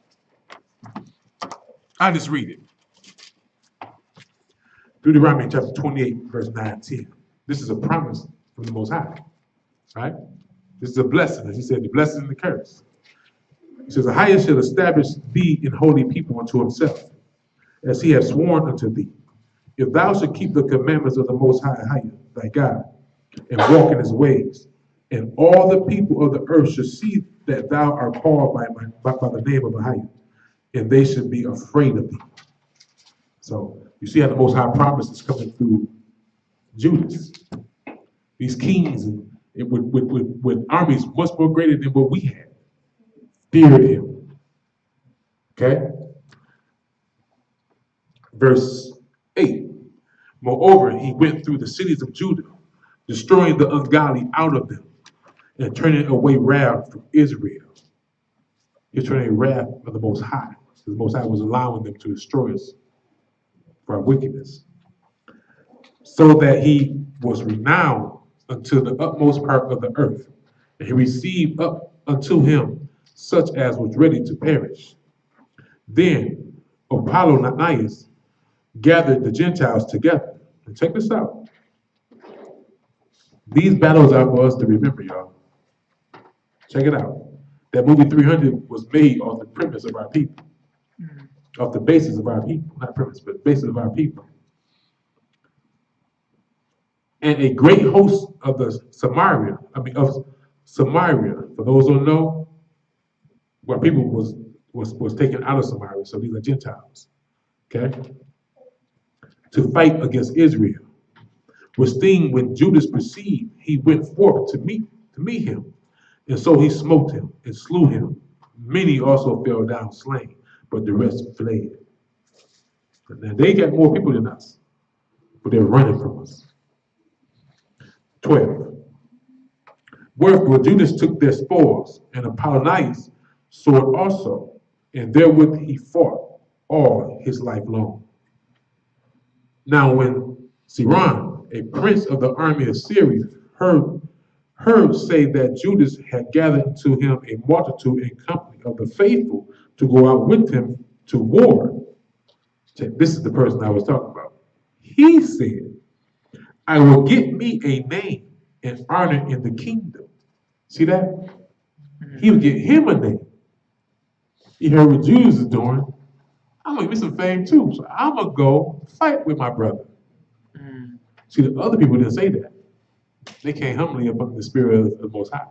S1: I just read it. Deuteronomy chapter 28, verse 9 and 10. This is a promise from the Most High. Right? This is a blessing. As he said, the blessing and the curse. He says, the highest shall establish thee in holy people unto himself, as he hath sworn unto thee. If thou should keep the commandments of the Most High, thy God, and walk in his ways, and all the people of the earth shall see that thou art called by the name of Ahijah, and they should be afraid of thee. So you see how the Most High promise is coming through Judas. These kings with armies much more greater than what we had feared him. Okay? Verse 8. Moreover, he went through the cities of Judah, destroying the ungodly out of them, and turning away wrath from Israel. He's turning wrath of the Most High. The Most High was allowing them to destroy us for our wickedness. So that he was renowned unto the utmost part of the earth, and he received up unto him such as was ready to perish. Then Apollonius gathered the Gentiles together. And check this out. These battles are for us to remember, y'all. Check it out. That movie 300 was made off the premise of our people. Off the basis of our people. Not premise, but basis of our people. And a great host of Samaria, for those who don't know, where people was taken out of Samaria, so these are Gentiles. Okay? To fight against Israel. Was seen when Judas perceived, he went forth to meet him. And so he smote him and slew him. Many also fell down slain, but the rest fled. Now they got more people than us, but they're running from us. 12. Wherefore Judas took their spoils, and Apollonius sword also, and therewith he fought all his life long. Now when Siran, a prince of the army of Syria, heard say that Judas had gathered to him a multitude and company of the faithful to go out with him to war. This is the person I was talking about. He said, I will get me a name and honor in the kingdom. See that? He would get him a name. He heard what Judas is doing. I'm going to get me some fame too. So I'm going to go fight with my brother. See, the other people didn't say that. They came humbly upon the spirit of the Most High.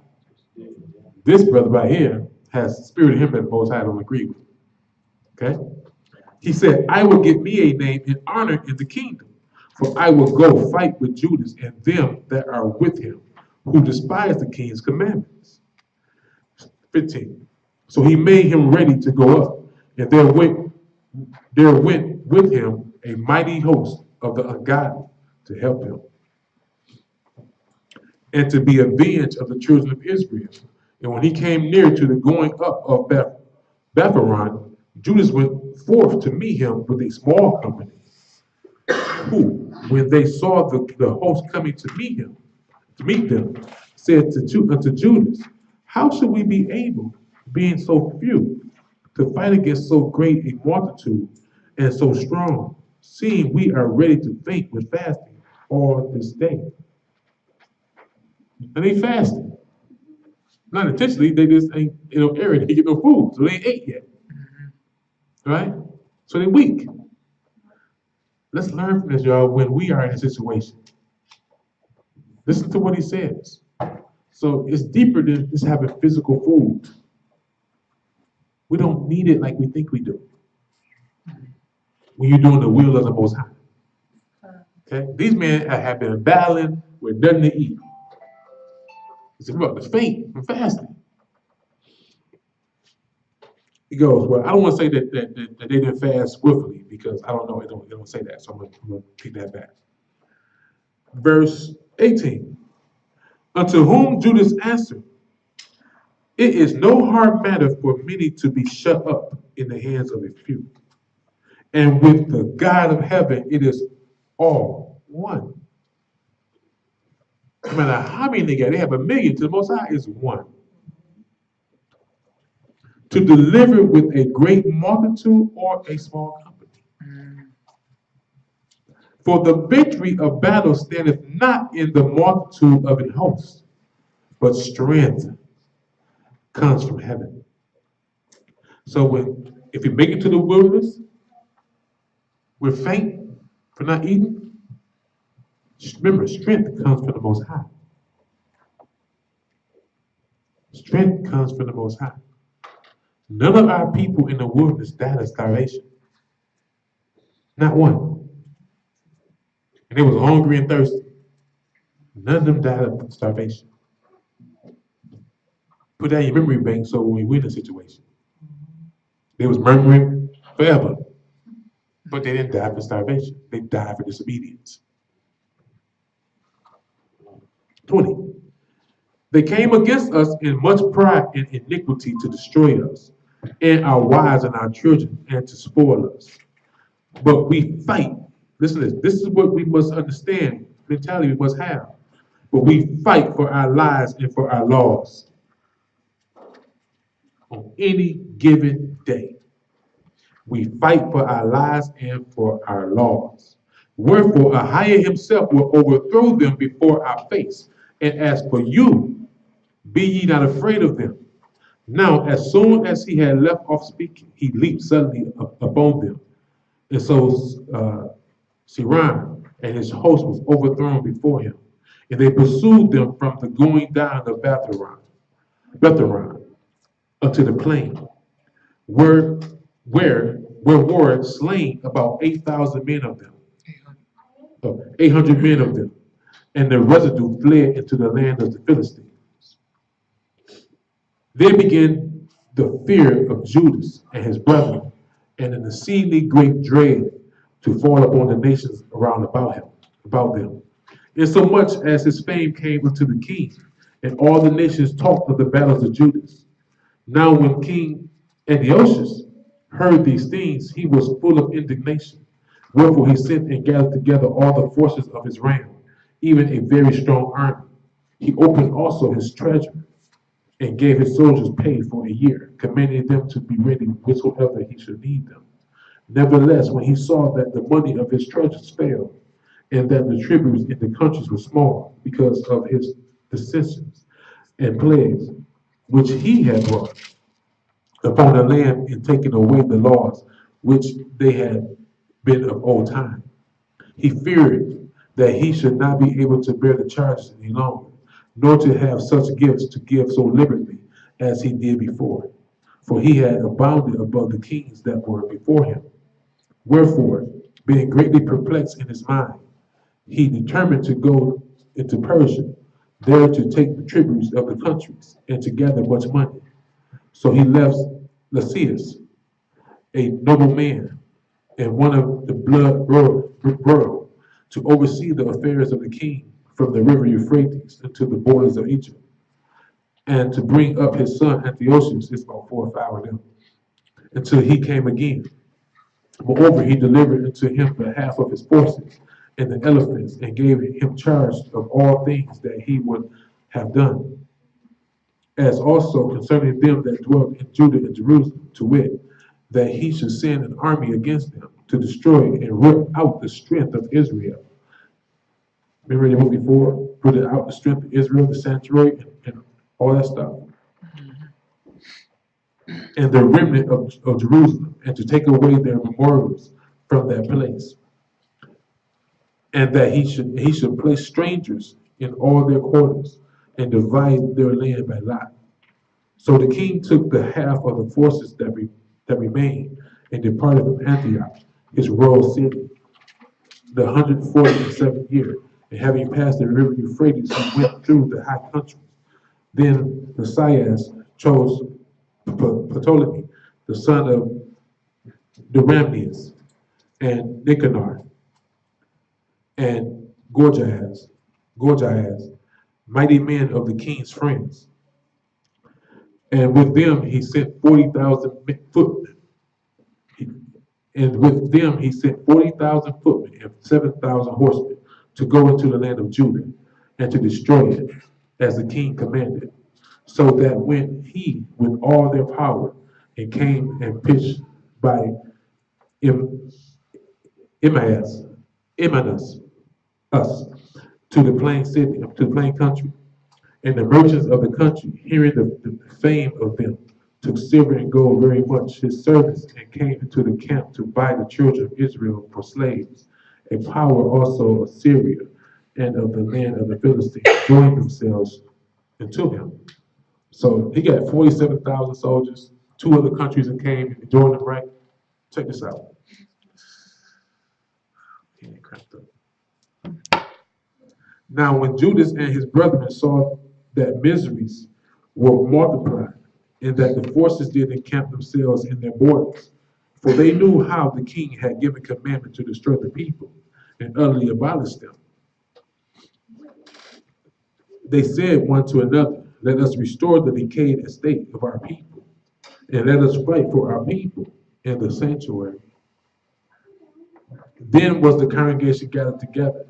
S1: This brother right here has the spirit of him that the Most High don't agree with. Okay? He said, I will get me a name and honor in the kingdom, for I will go fight with Judas and them that are with him, who despise the king's commandments. 15. So he made him ready to go up, and there went with him a mighty host of the ungodly to help him, and to be avenged of the children of Israel. And when he came near to the going up of Betharon, Judas went forth to meet him with a small company, who, when they saw the host coming to meet them, said unto Judas, how should we be able, being so few, to fight against so great a multitude and so strong, seeing we are ready to faint with fasting all this day? And they fasted. Not intentionally, they just ain't, area, they get no food, so they ain't ate yet. Right? So they're weak. Let's learn from this, y'all, when we are in a situation. Listen to what he says. So it's deeper than just having physical food. We don't need it like we think we do. When you're doing the will of the Most High. Okay? These men have been battling with nothing to eat. It's about to faint from fasting. He goes, well, I don't want to say that they didn't fast swiftly, because I don't know, it don't say that, so I'm going to take that back. Verse 18. Unto whom Judas answered, it is no hard matter for many to be shut up in the hands of a few. And with the God of heaven, it is all one. No matter how many they got, they have 1 million, to the Most High is one. To deliver with a great multitude or a small company. For the victory of battle standeth not in the multitude of an host, but strength comes from heaven. So if you make it to the wilderness, we're faint for not eating. Remember, strength comes from the Most High. Strength comes from the Most High. None of our people in the wilderness died of starvation. Not one. And they was hungry and thirsty. None of them died of starvation. Put that in your memory bank so when we win a situation. They was murmuring forever. But they didn't die for starvation. They died for disobedience. 20. They came against us in much pride and iniquity to destroy us, and our wives and our children, and to spoil us. But we fight. Listen to this. This is what we must understand. Mentality we must have. But we fight for our lives and for our laws. On any given day. We fight for our lives and for our laws. Wherefore, Ahiah himself will overthrow them before our face. And as for you, be ye not afraid of them. Now, as soon as he had left off speaking, he leaped suddenly upon them. And so Siran and his host was overthrown before him. And they pursued them from the going down of Betharon unto the plain, where were slain about 8,000 men of them, 800 men of them, and the residue fled into the land of the Philistines. Then began the fear of Judas and his brethren, and an exceedingly great dread to fall upon the nations around about them. Insomuch as his fame came unto the king, and all the nations talked of the battles of Judas. Now when King Antiochus heard these things, he was full of indignation. Wherefore he sent and gathered together all the forces of his realm, even a very strong army. He opened also his treasure, and gave his soldiers pay for a year, commanding them to be ready whatsoever he should need them. Nevertheless, when he saw that the money of his treasures failed, and that the tributes in the countries were small, because of his dissensions and plagues, which he had brought upon the land in taking away the laws which they had been of old time, he feared that he should not be able to bear the charges any longer, nor to have such gifts to give so liberally as he did before. For he had abounded above the kings that were before him. Wherefore, being greatly perplexed in his mind, he determined to go into Persia, there to take the tributes of the countries, and to gather much money. So he left Lysias, a noble man, and one of the blood royal, to oversee the affairs of the king from the river Euphrates into the borders of Egypt, and to bring up his son Antiochus, it's about 4 or 5 of them, until he came again. Moreover, he delivered unto him the half of his forces and the elephants, and gave him charge of all things that he would have done, as also concerning them that dwelt in Judah and Jerusalem, to wit, that he should send an army against them to destroy and rip out the strength of Israel. Remember the movie before? Put it out the strength of Israel, the sanctuary, and all that stuff. And the remnant of Jerusalem, and to take away their memorials from that place. And that he should place strangers in all their quarters, and divide their land by lot. So the king took the half of the forces that remained, and departed from Antioch, his royal city, the 147th year. And having passed the river Euphrates, he went through the high country. Then Lysias chose Ptolemy, the son of Doramnius, and Nicanor, and Gorgias, mighty men of the king's friends. And with them he sent 40,000 footmen. And with them he sent 40,000 footmen and 7,000 horsemen to go into the land of Judah and to destroy it, as the king commanded. So that when he, with all their power, and came and pitched by Emmaus, us, to the plain city, to the plain country, and the merchants of the country, hearing the fame of them, took silver and gold very much his servants, and came into the camp to buy the children of Israel for slaves. A power also of Syria and of the land of the Philistines joined themselves into him. So he got 47,000 soldiers, 2 other countries that came and joined him, right? Check this out. Now, when Judas and his brethren saw that miseries were multiplied, and that the forces did encamp themselves in their borders, for they knew how the king had given commandment to destroy the people and utterly abolish them, they said one to another, let us restore the decayed estate of our people, and let us fight for our people in the sanctuary. Then was the congregation gathered together,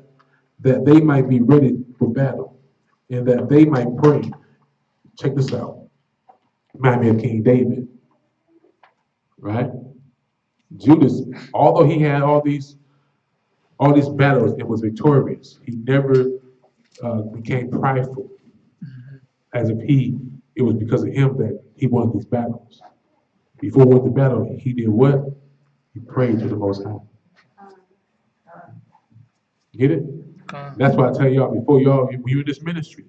S1: that they might be ready for battle, and that they might pray. Check this out. Remind me of King David, right? Judas, although he had all these battles and was victorious, he never became prideful, as if it was because of him that he won these battles. Before he won the battle, he did what? He prayed to the Most High. Get it? That's why I tell y'all, when you're in this ministry,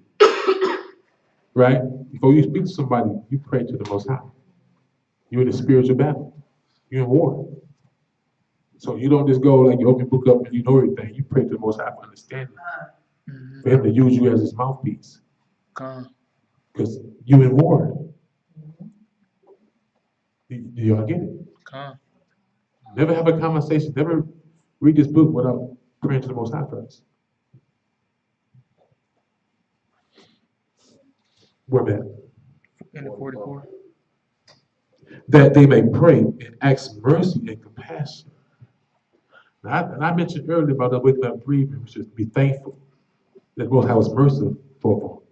S1: right? Before you speak to somebody, you pray to the Most High. You're in a spiritual battle. You're in war. So you don't just go like you open the book up and you know everything. You pray to the Most High for understanding. For him to use you as his mouthpiece. Because you're in war. Do y'all get it? Never have a conversation. Never read this book without praying to the Most High first. Where that?
S2: In the 44.
S1: That they may pray and ask mercy and compassion. Now, I mentioned earlier about the waking up breathing, which is to be thankful that Most High was merciful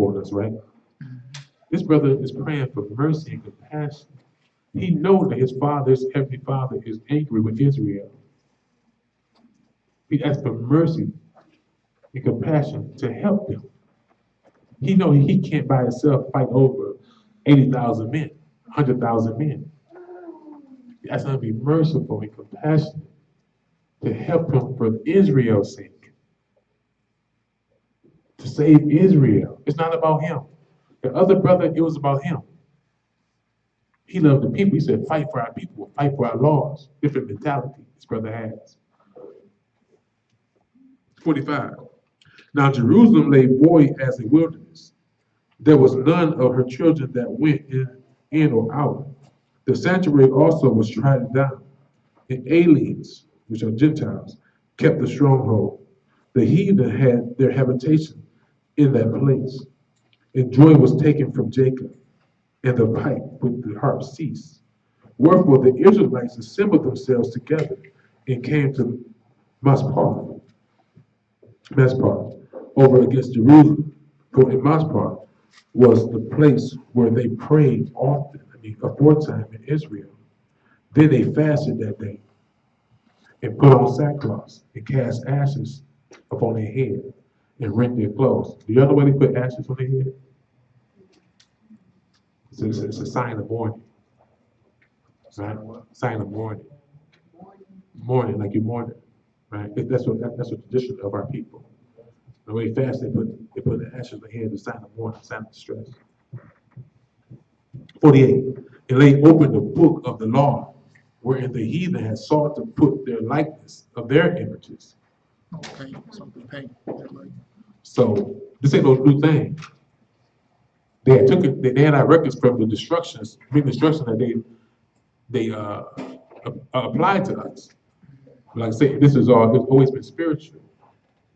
S1: on us, right? This brother is praying for mercy and compassion. He knows that his heavenly father, is angry with Israel. He asks for mercy and compassion to help them. He knows he can't by himself fight over 80,000 men, 100,000 men. He asks him to be merciful and compassionate to help him for Israel's sake. to save Israel. It's not about him. The other brother, it was about him. He loved the people. He said, fight for our people, fight for our laws. Different mentality this brother has. 45. Now Jerusalem lay void as a wilderness. There was none of her children that went in or out. The sanctuary also was trodden down, and aliens, which are Gentiles, kept the stronghold. The heathen had their habitation in that place. And joy was taken from Jacob, and the pipe with the harp ceased. Wherefore the Israelites assembled themselves together and came to Maspar, over against Jerusalem. For in Maspar was the place where they prayed often, aforetime in Israel. Then they fasted that day, and put on sackcloth, and cast ashes upon their head, and rent their clothes. Do y'all know why they put ashes on their head? It's a sign of mourning. Right? Sign of mourning. Mourning, like you're mourning. Right? That's a tradition of our people. When they fast, they put the ashes on their head, the sign of mourning, sign of distress. 48. And laid open the book of the law, wherein the heathen had sought to put their likeness of their images.
S6: Okay, something paint.
S1: So this ain't no new thing. They took it. They had our records from the destructions, that they applied to us. Like I say, this is all. It's always been spiritual.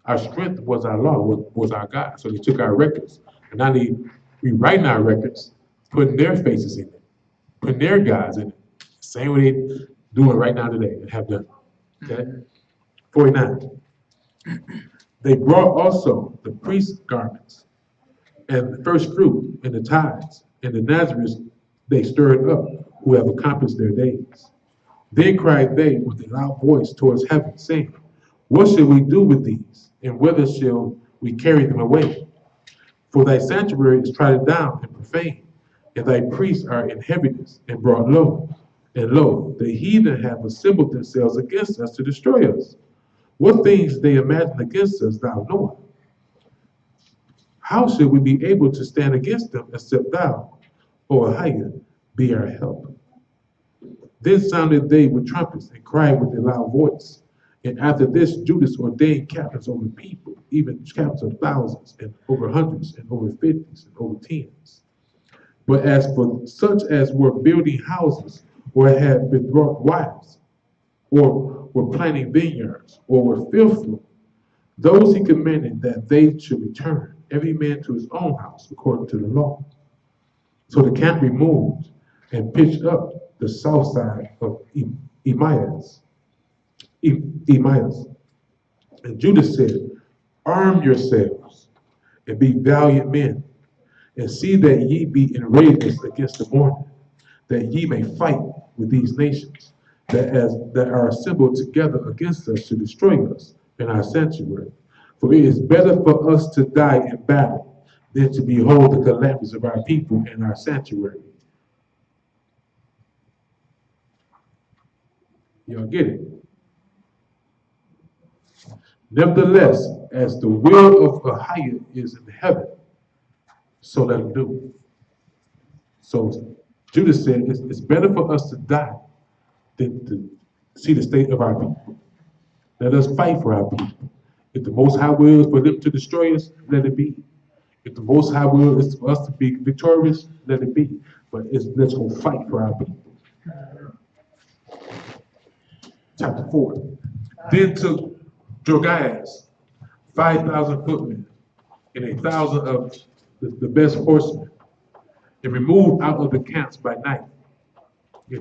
S1: Our strength was our law, was our God. So they took our records, and now they rewriting our records, putting their faces in it, putting their gods in it. Same way they doing right now today and have done. Okay. 49. They brought also the priest's garments, and the first fruit, and the tithes, and the Nazarenes they stirred up, who have accomplished their days. Then cried they with a loud voice towards heaven, saying, what shall we do with these, and whither shall we carry them away? For thy sanctuary is trodden down and profaned, and thy priests are in heaviness and brought low. And lo, the heathen have assembled themselves against us to destroy us. What things they imagine against us thou knowest. How should we be able to stand against them except thou, O Ahiah, be our help? Then sounded they with trumpets and cried with a loud voice. And after this, Judas ordained captains over people, even captains of thousands, and over hundreds, and over 50s, and over 10s. But as for such as were building houses, or had betrothed wives, or were planting vineyards, or were fearful, those he commanded that they should return, every man to his own house, according to the law. So the camp removed and pitched up the south side of Emmaus. And Judas said, arm yourselves, and be valiant men, and see that ye be in readiness against the morning, that ye may fight with these nations, that are assembled together against us to destroy us in our sanctuary. For it is better for us to die in battle than to behold the calamities of our people in our sanctuary. Y'all get it? Nevertheless, as the will of Ahiah is in heaven, so let him do. So Judas said, it's better for us to die than to see the state of our people. Let us fight for our people. If the Most High will is for them to destroy us, let it be. If the Most High will is for us to be victorious, let it be. But let's go fight for our people. Chapter 4. Then took Jorgias 5,000 footmen and 1,000 of the best horsemen, and removed out of the camps by night. Yeah.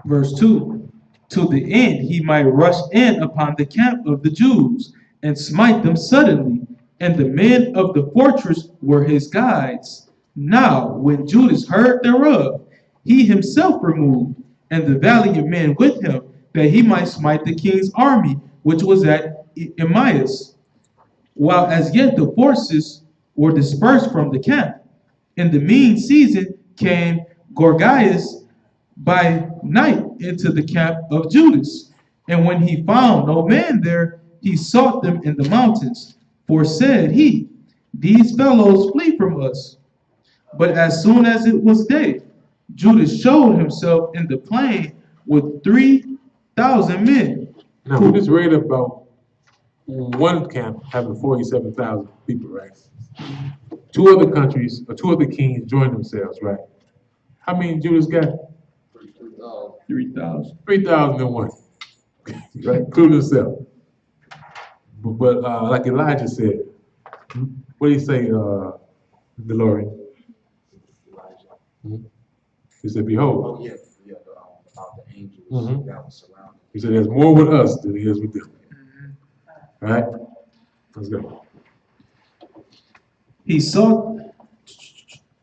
S2: Verse 2, to the end he might rush in upon the camp of the Jews and smite them suddenly, and the men of the fortress were his guides. Now when Judas heard thereof, he himself removed, and the valiant men with him, that he might smite the king's army, which was at Emmaus, while as yet the forces were dispersed from the camp. In the mean season came Gorgias by night into the camp of Judas. And when he found no man there, he sought them in the mountains. For said he, these fellows flee from us. But as soon as it was day, Judas showed himself in the plain with 3,000 men.
S1: Now, we just read about one camp having 47,000 people, right? Two other countries, or two other kings joined themselves, right? How many Judas got?
S2: 3,000.
S1: 3,001, right? Including himself. But like Elijah said, what did he say, DeLorean? He said, behold.
S6: Oh, yeah, about the angels
S1: Mhm.
S6: that was surrounded.
S1: He said, there's more with us than there is with them. All right? Let's go.
S2: He sought,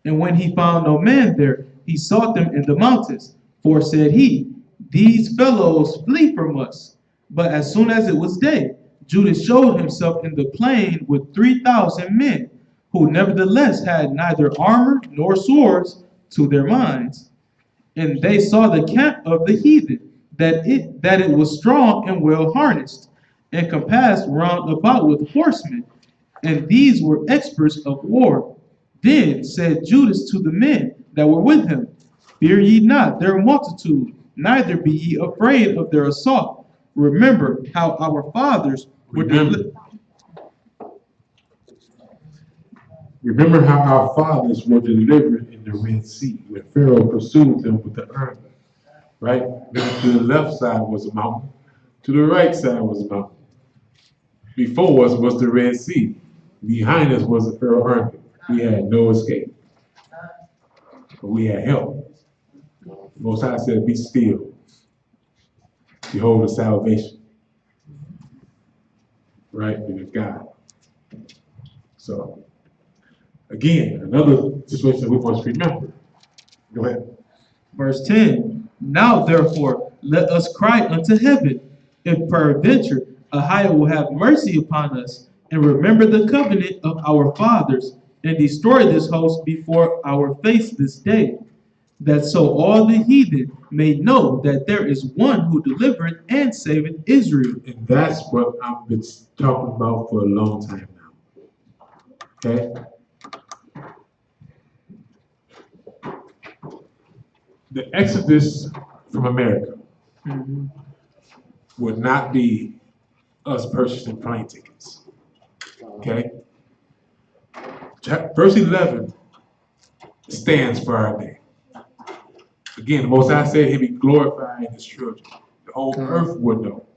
S2: and when he found no man there, he sought them in the mountains. For said he, these fellows flee from us. But as soon as it was day, Judas showed himself in the plain with 3,000 men, who nevertheless had neither armor nor swords to their minds. And they saw the camp of the heathen, that it was strong and well harnessed, and compassed round about with horsemen, and these were experts of war. Then said Judas to the men that were with him, Fear ye not their multitude, neither be ye afraid of their assault. Remember how our fathers were delivered.
S1: Remember how our fathers were delivered in the Red Sea when Pharaoh pursued them with the army, right? Then to the left side was a mountain, to the right side was a mountain. Before us was the Red Sea. Behind us was the Pharaoh army. We had no escape, but we had help. Most High said, be still. Behold the salvation. Right? It is God. So, again, another situation we must remember. Go ahead.
S2: Verse 10. Now therefore let us cry unto heaven, if peradventure Ahijah will have mercy upon us, and remember the covenant of our fathers, and destroy this host before our face this day, that so all the heathen may know that there is one who delivereth and saveth Israel.
S1: And that's what I've been talking about for a long time now. Okay? The exodus from America would not be us purchasing plane tickets. Okay? Verse 11 stands for our day. Again, the Most High said he'll be glorified in his children. The whole earth would know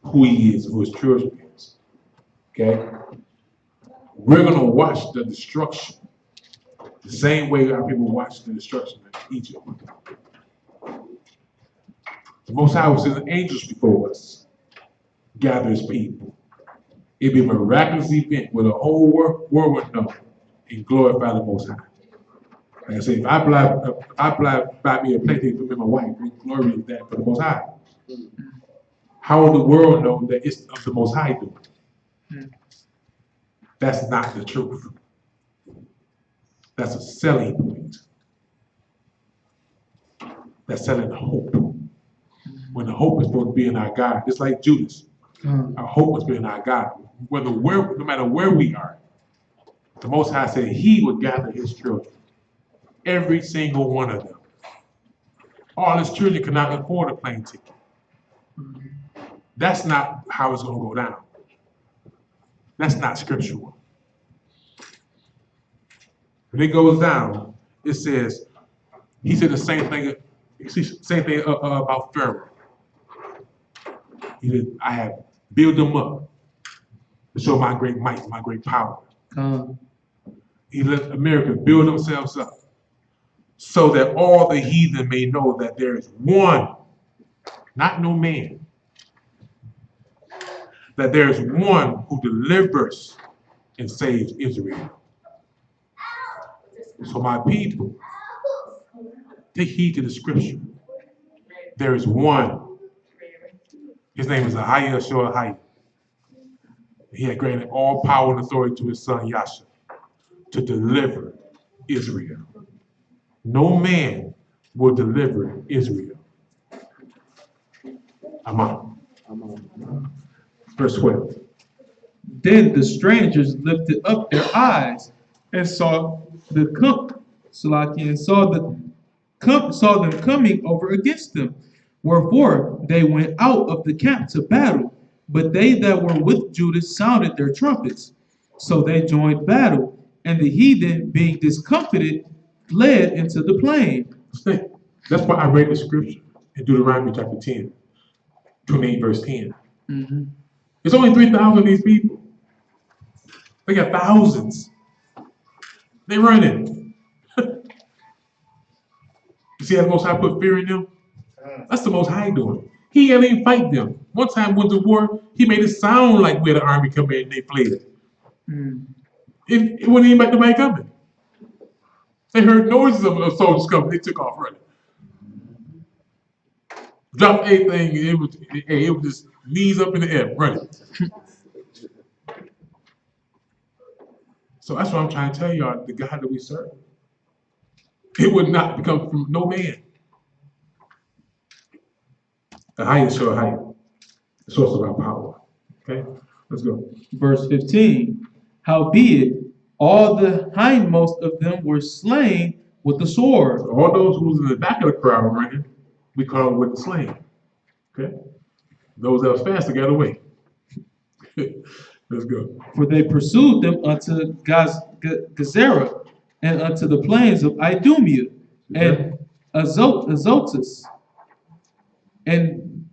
S1: who he is, who his children is. Okay? We're going to watch the destruction the same way our people watched the destruction of Egypt. The Most High will send angels before us, gather his people. It'll be a miraculous event where the whole world would know and glorify the Most High. Like I said, if I buy me a plane ticket for me and my wife, we glory is that for the Most High. How will the world know that it's of the Most High doing? That's not the truth. That's a selling point. That's selling hope. When the hope is supposed to be in our God, just like Judas. Our hope must be in our God. No matter where we are, the Most High said he would gather his children. Every single one of them. All his children cannot afford a plane ticket. That's not how it's going to go down. That's not scriptural. When it goes down, it says, he said the same thing about Pharaoh. He said, I have built them up to show my great might, my great power. He let America build themselves up so that all the heathen may know that there is one, not no man, that there is one who delivers and saves Israel. So my people, take heed to the scripture. There is one. His name is Ahijah Shoahai. He had granted all power and authority to his son Yasha to deliver Israel. No man will deliver Israel. Amen. Verse 12.
S2: Then the strangers lifted up their eyes and saw the Salaki, and saw them coming over against them. Wherefore they went out of the camp to battle, but they that were with Judah sounded their trumpets. So they joined battle, and the heathen, being discomfited, fled into the plain.
S1: That's why I read the scripture in Deuteronomy chapter 10, 28 verse 10. It's only 3,000 of these people. They got thousands. They running. You see how the Most High put fear in them? That's the Most High doing. He ain't even fight them. One time went to war, he made it sound like we had an army coming and they fled. It wasn't even like nobody coming. They heard noises of those soldiers coming. They took off running. Dropped everything. It was just knees up in the air, running. So that's what I'm trying to tell y'all, the God that we serve. It would not become from no man. The highest shall height, the source of our power. Okay, let's go.
S2: Verse 15. Howbeit, all the hindmost of them were slain with the sword.
S1: So all those who was in the back of the crowd running, we call them with the slain. Okay, those that was faster got away. Let's go.
S2: For they pursued them unto Gezerah, and unto the plains of Idumea, and Azotus, and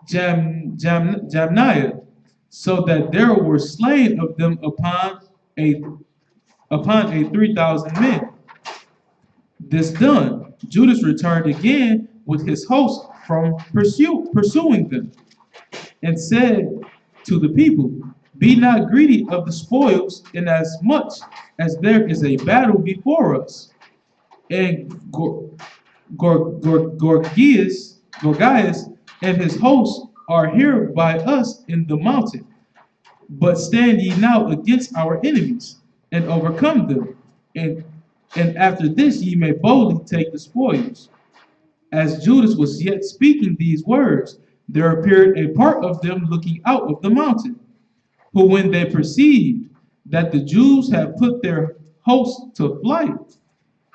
S2: Jamniah, so that there were slain of them upon a 3,000 men. This done, Judas returned again with his host from pursuing them, and said to the people, be not greedy of the spoils, inasmuch as there is a battle before us. And Gorgias and his hosts are here by us in the mountain. But stand ye now against our enemies, and overcome them, and after this ye may boldly take the spoils. As Judas was yet speaking these words, there appeared a part of them looking out of the mountain, who when they perceived that the Jews had put their host to flight,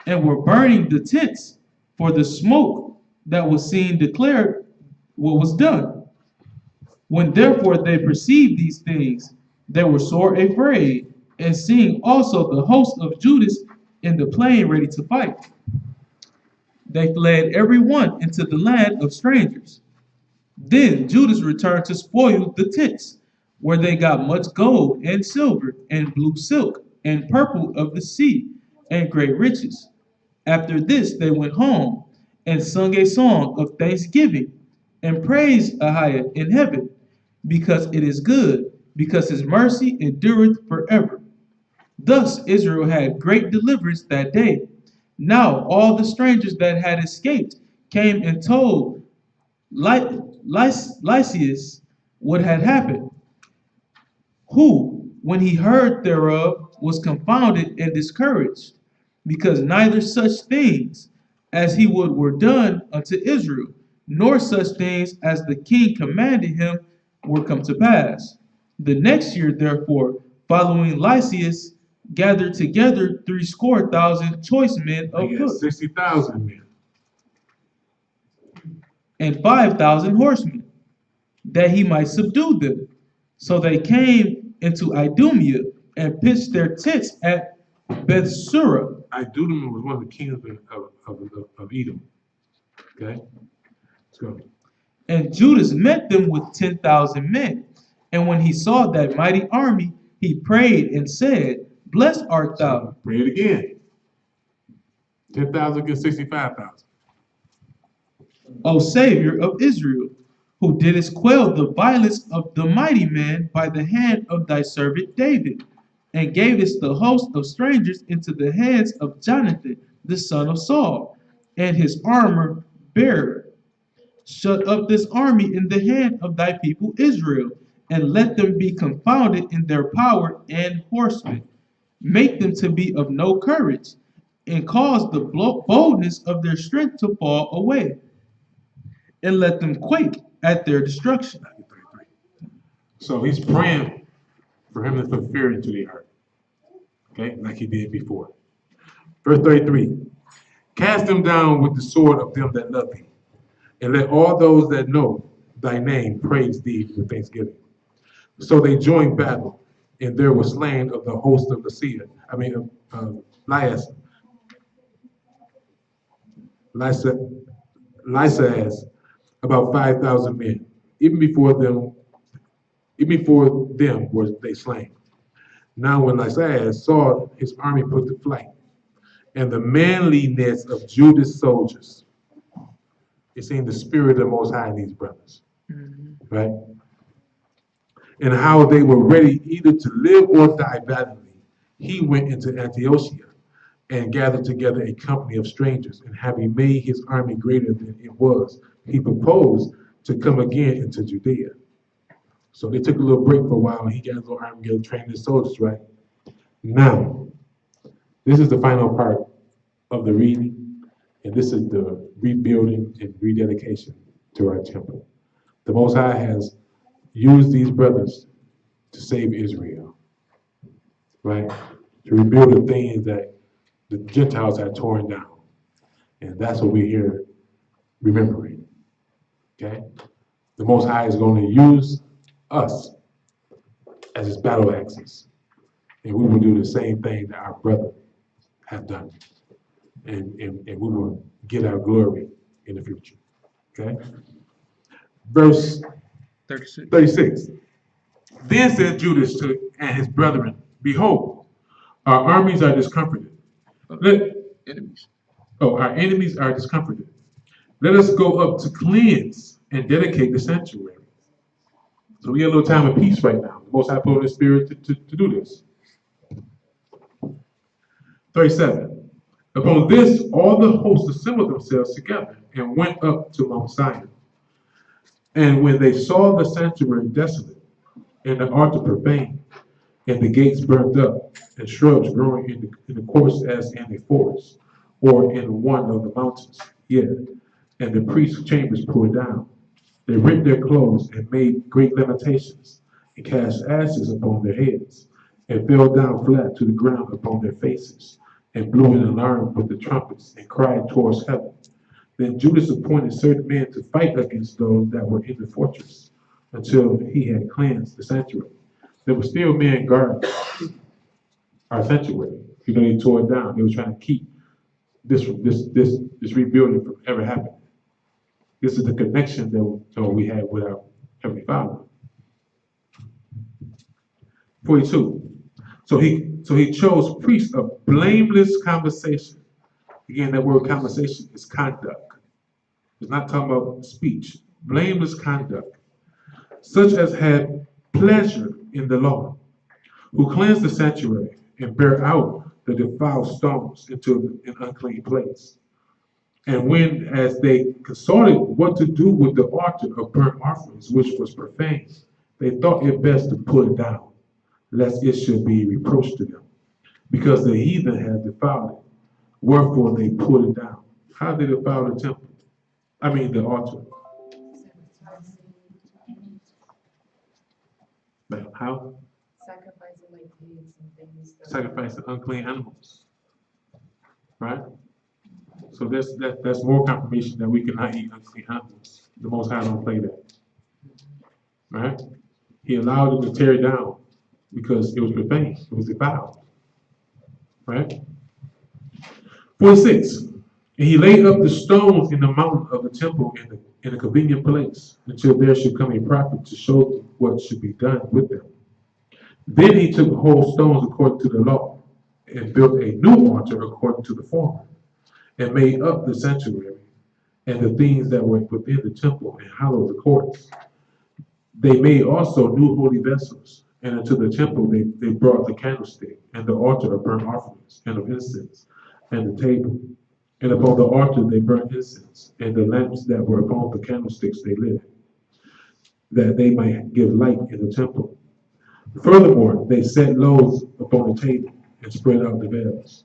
S2: and were burning the tents, for the smoke that was seen declared what was done. When therefore they perceived these things, they were sore afraid, and seeing also the host of Judas in the plain ready to fight, they fled every one into the land of strangers. Then Judas returned to spoil the tents, where they got much gold and silver and blue silk and purple of the sea and great riches. After this they went home and sung a song of thanksgiving and praised Ahiah in heaven, because it is good, because his mercy endureth forever. Thus Israel had great deliverance that day. Now all the strangers that had escaped came and told Lysias what had happened, who, when he heard thereof, was confounded and discouraged, because neither such things as he would were done unto Israel, nor such things as the king commanded him were come to pass. The next year, therefore, following Lysias, gathered together 70,000 choice men of
S1: They got
S2: foot,
S1: 60,000 men.
S2: and 5,000 horsemen, that he might subdue them. So they came into Idumea and pitched their tents at Bethsura.
S1: Idumea was one of the kings of Edom. Okay, let's go.
S2: And Judas met them with 10,000 men. And when he saw that mighty army, he prayed and said, blessed art thou,
S1: Pray it again. 10,000 against 65,000.
S2: O Savior of Israel, who didst quell the violence of the mighty man by the hand of thy servant David, and gavest the host of strangers into the hands of Jonathan, the son of Saul, and his armor bearer. Shut up this army in the hand of thy people Israel, and let them be confounded in their power and horsemen. Make them to be of no courage, and cause the boldness of their strength to fall away, and let them quake at their destruction.
S1: So he's praying for him to put fear into their heart. Okay, like he did before. Verse 33. Cast them down with the sword of them that love thee, and let all those that know thy name praise thee with thanksgiving. So they joined battle, and there was slain of the host of Lysaas, about 5,000 men. Even before them were they slain. Now when Lysias saw his army put to flight, and the manliness of Judas' soldiers, it seemed the spirit of the Most High in these brothers, right? And how they were ready either to live or die valiantly, he went into Antiochia and gathered together a company of strangers. And having made his army greater than it was, he proposed to come again into Judea. So they took a little break for a while, and he got his little army together, trained his soldiers, right? Now, this is the final part of the reading, and this is the rebuilding and rededication to our temple. The Most High has used these brothers to save Israel, right? To rebuild the things that the Gentiles had torn down. And that's what we're here remembering, okay? The Most High is going to use us as his battle axes. And we will do the same thing that our brother have done. And we will get our glory in the future, okay? Verse 36. Then said Judas and his brethren, behold, our armies are discomfited. Our enemies are discomfited. Let us go up to cleanse and dedicate the sanctuary. So we get a little time of peace right now. The Most High put in the Spirit to do this. 37. Upon this, all the hosts assembled themselves together and went up to Mount Zion. And when they saw the sanctuary desolate, and the altar profaned, and the gates burnt up, and shrubs growing in the courts as in a forest, or in one of the mountains, and the priest's chambers pulled down, they rent their clothes and made great lamentations, and cast ashes upon their heads, and fell down flat to the ground upon their faces, and blew an alarm with the trumpets, and cried towards heaven. Then Judas appointed certain men to fight against those that were in the fortress, until he had cleansed the sanctuary. There were still men guarding our sanctuary. They tore it down. They were trying to keep this rebuilding from ever happening. This is the connection that we had with our Heavenly Father. 42. So he chose priests of blameless conversation. Again, that word conversation is conduct. It's not talking about speech. Blameless conduct, such as had pleasure in the law, who cleanse the sanctuary and bear out the defiled stones into an unclean place. And when, as they consulted what to do with the altar of burnt offerings, which was profane, they thought it best to put it down, lest it should be reproached to them, because the heathen had defiled it. Wherefore they put it down. How did they defile the temple? The altar. How?
S5: Sacrificing like pigs and things.
S1: Sacrificing unclean animals. Right? So that's more confirmation that we cannot eat unclean animals. The Most High don't play that. Right? He allowed them to tear it down because it was profane. It was defiled. Right? 46. And he laid up the stones in the mountain of the temple in a convenient place, until there should come a prophet to show them what should be done with them. Then he took whole stones according to the law, and built a new altar according to the former, and made up the sanctuary, and the things that were within the temple, and hallowed the courts. They made also new holy vessels, and into the temple they brought the candlestick, and the altar of burnt offerings, and of incense, and the table. And upon the altar they burnt incense, and the lamps that were upon the candlesticks they lit, that they might give light in the temple. Furthermore, they set loaves upon the table, and spread out the veils,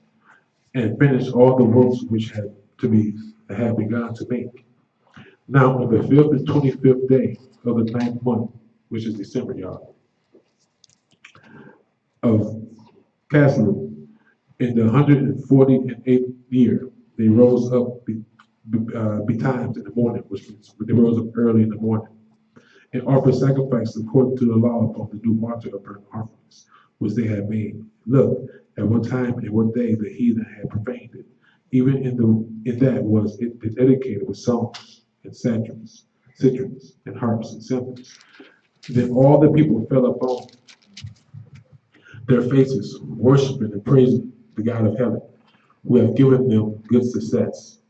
S1: and finished all the works which had begun to make. Now on the 5th and 25th day of the 9th month, which is December, y'all, of Caslu, in the 148th year, they rose up betimes in the morning, which means they rose up early in the morning, and offered sacrifices according to the law upon the new altar of burnt offerings, which they had made. Look, at what time and what day the heathen had profaned it. Even in that was it dedicated with songs and citrons and harps and cymbals. Then all the people fell upon their faces, worshiping and praising the God of heaven, who have given them good success.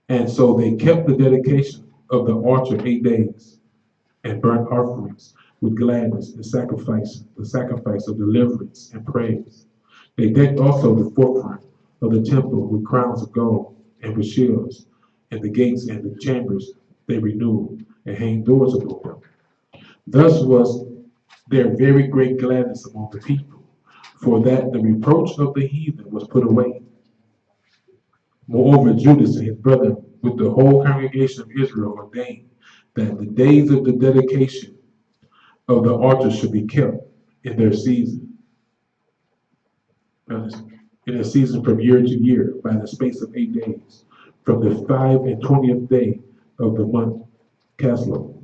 S1: And so they kept the dedication of the altar 8 days, and burnt offerings with gladness and the sacrifice of deliverance and praise. They decked also the forefront of the temple with crowns of gold and with shields, and the gates and the chambers they renewed and hanged doors upon them. Thus was there very great gladness among the people, for that the reproach of the heathen was put away. Moreover, Judas and his brethren with the whole congregation of Israel ordained that the days of the dedication of the altar should be kept in their season, from year to year, by the space of 8 days, from the 25th day of the month Caslu,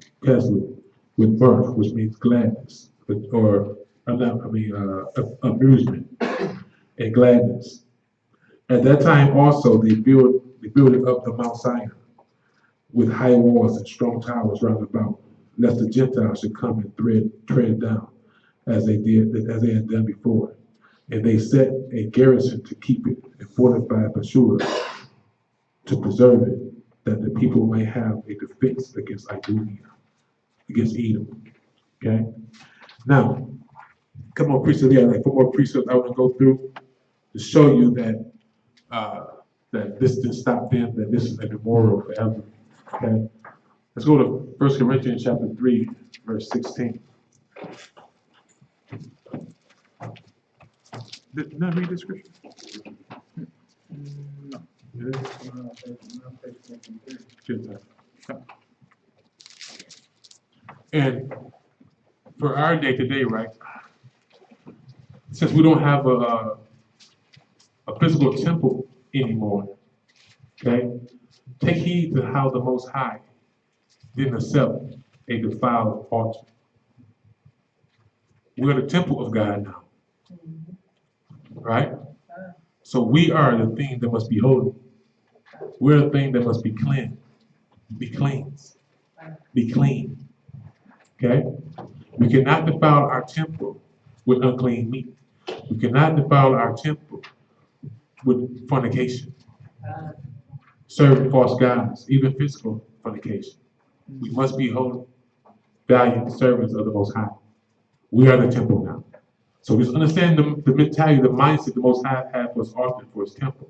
S1: with mirth, which means gladness, amusement and gladness. At that time also they built up the Mount Zion with high walls and strong towers round about, lest the Gentiles should come and tread it down, as they had done before. And they set a garrison to keep it, and fortified Pashur to preserve it, that the people may have a defense against Idumea, against Edom. Okay? Now, come on, precepts. Yeah, like 4 more precepts I want to go through to show you that that this didn't stop then, that this is a memorial forever. Okay? Let's go to 1 Corinthians chapter 3, verse 16. Did I read the scripture?
S2: No.
S1: Yeah. Good. And for our day today, right? Since we don't have a physical temple anymore, okay? Take heed to how the Most High didn't accept a defiled altar. We're the temple of God now, right? So we are the thing that must be holy. We're the thing that must be cleansed, be cleansed, be clean. Okay? We cannot defile our temple with unclean meat. We cannot defile our temple with fornication, serving false gods, even physical fornication. We must be holy, valiant servants of the Most High. We are the temple now. So just understand the mentality, the mindset the Most High had for his altar, for his temple.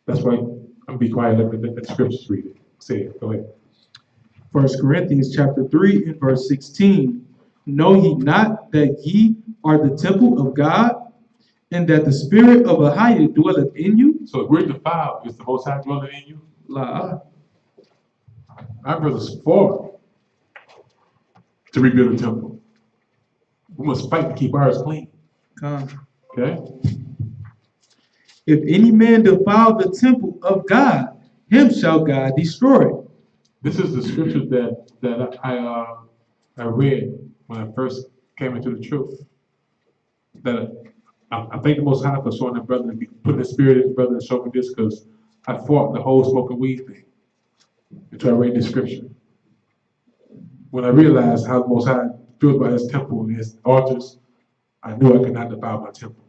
S1: That's why I'm gonna be quiet, let the scriptures read it. Say it, go ahead.
S2: 1 Corinthians chapter 3 and verse 16. Know ye not that ye are the temple of God, and that the spirit of Ahia dwelleth in you?
S1: So if we're defiled, is the Most High dwelling in you?
S2: La.
S1: Our brothers fought to rebuild the temple. We must fight to keep ours clean.
S2: Come.
S1: Okay?
S2: If any man defile the temple of God, him shall God destroy.
S1: This is the scripture that I read when I first came into the truth. That I thank the Most High for showing the brother, putting the spirit in the brother and showing me this, because I fought the whole smoking weed thing until I read this scripture. When I realized how the Most High feels by his temple and his altars, I knew I could not defile my temple.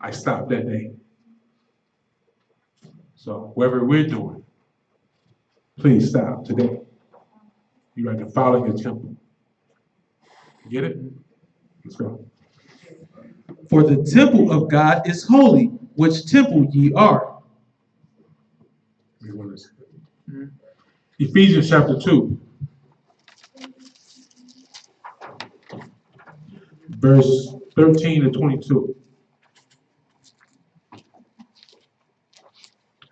S1: I stopped that day. So whatever we're doing, please stop today. You are defiling your temple. Get it? Let's go.
S2: For the temple of God is holy, which temple ye are.
S1: Ephesians chapter 2, verse 13 to 22.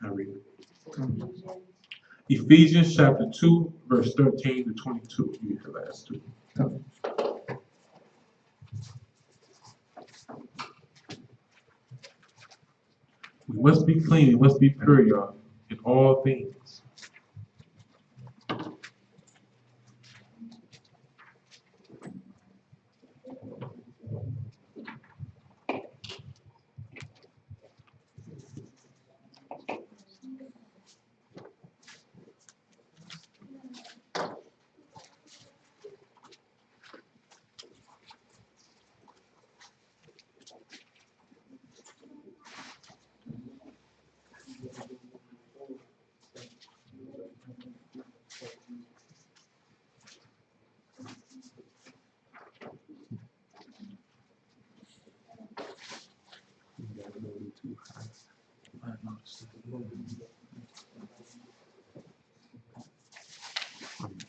S1: I read it. Ephesians chapter 2, verse 13 to 22. You get the last two. We must be clean, we must be pure, y'all, in all things.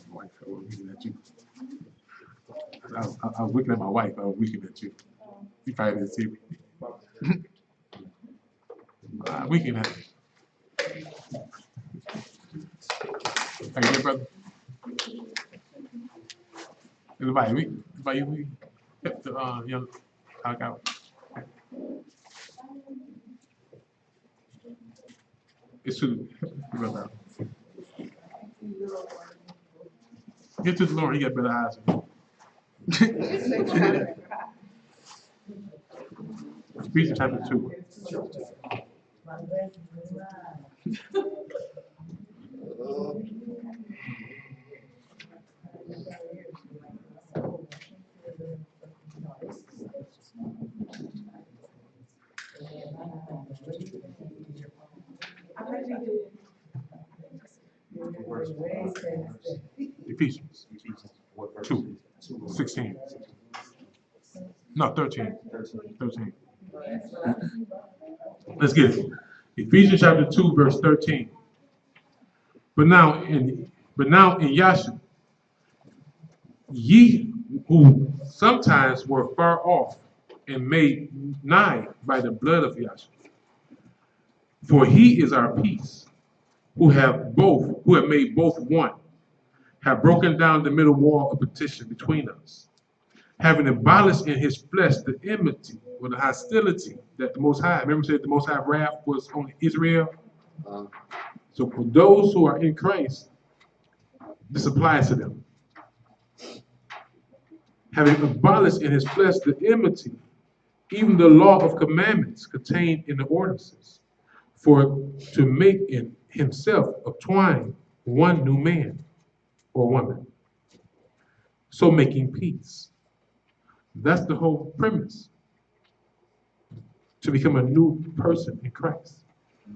S1: Wife, I was looking at you. I was looking at my wife. I was looking at you. You probably didn't see me. Winking at me. How you doing, brother? Everybody, we kept the young talk out. It's true. Brother. Get to the Lord. He got better eyes. Ephesians chapter 2. Ephesians 2, 16. No, 13. 13. Let's get it. Ephesians chapter 2, verse 13. But now in Yahshua, ye who sometimes were far off and made nigh by the blood of Yahshua. For he is our peace, who have made both one, have broken down the middle wall of petition between us, having abolished in his flesh the enmity or the hostility that the Most High, remember said the Most High wrath was on Israel? So for those who are in Christ, this applies to them. Having abolished in his flesh the enmity, even the law of commandments contained in the ordinances, for to make in himself of twain one new man or woman, so making peace. That's the whole premise. To become a new person in Christ.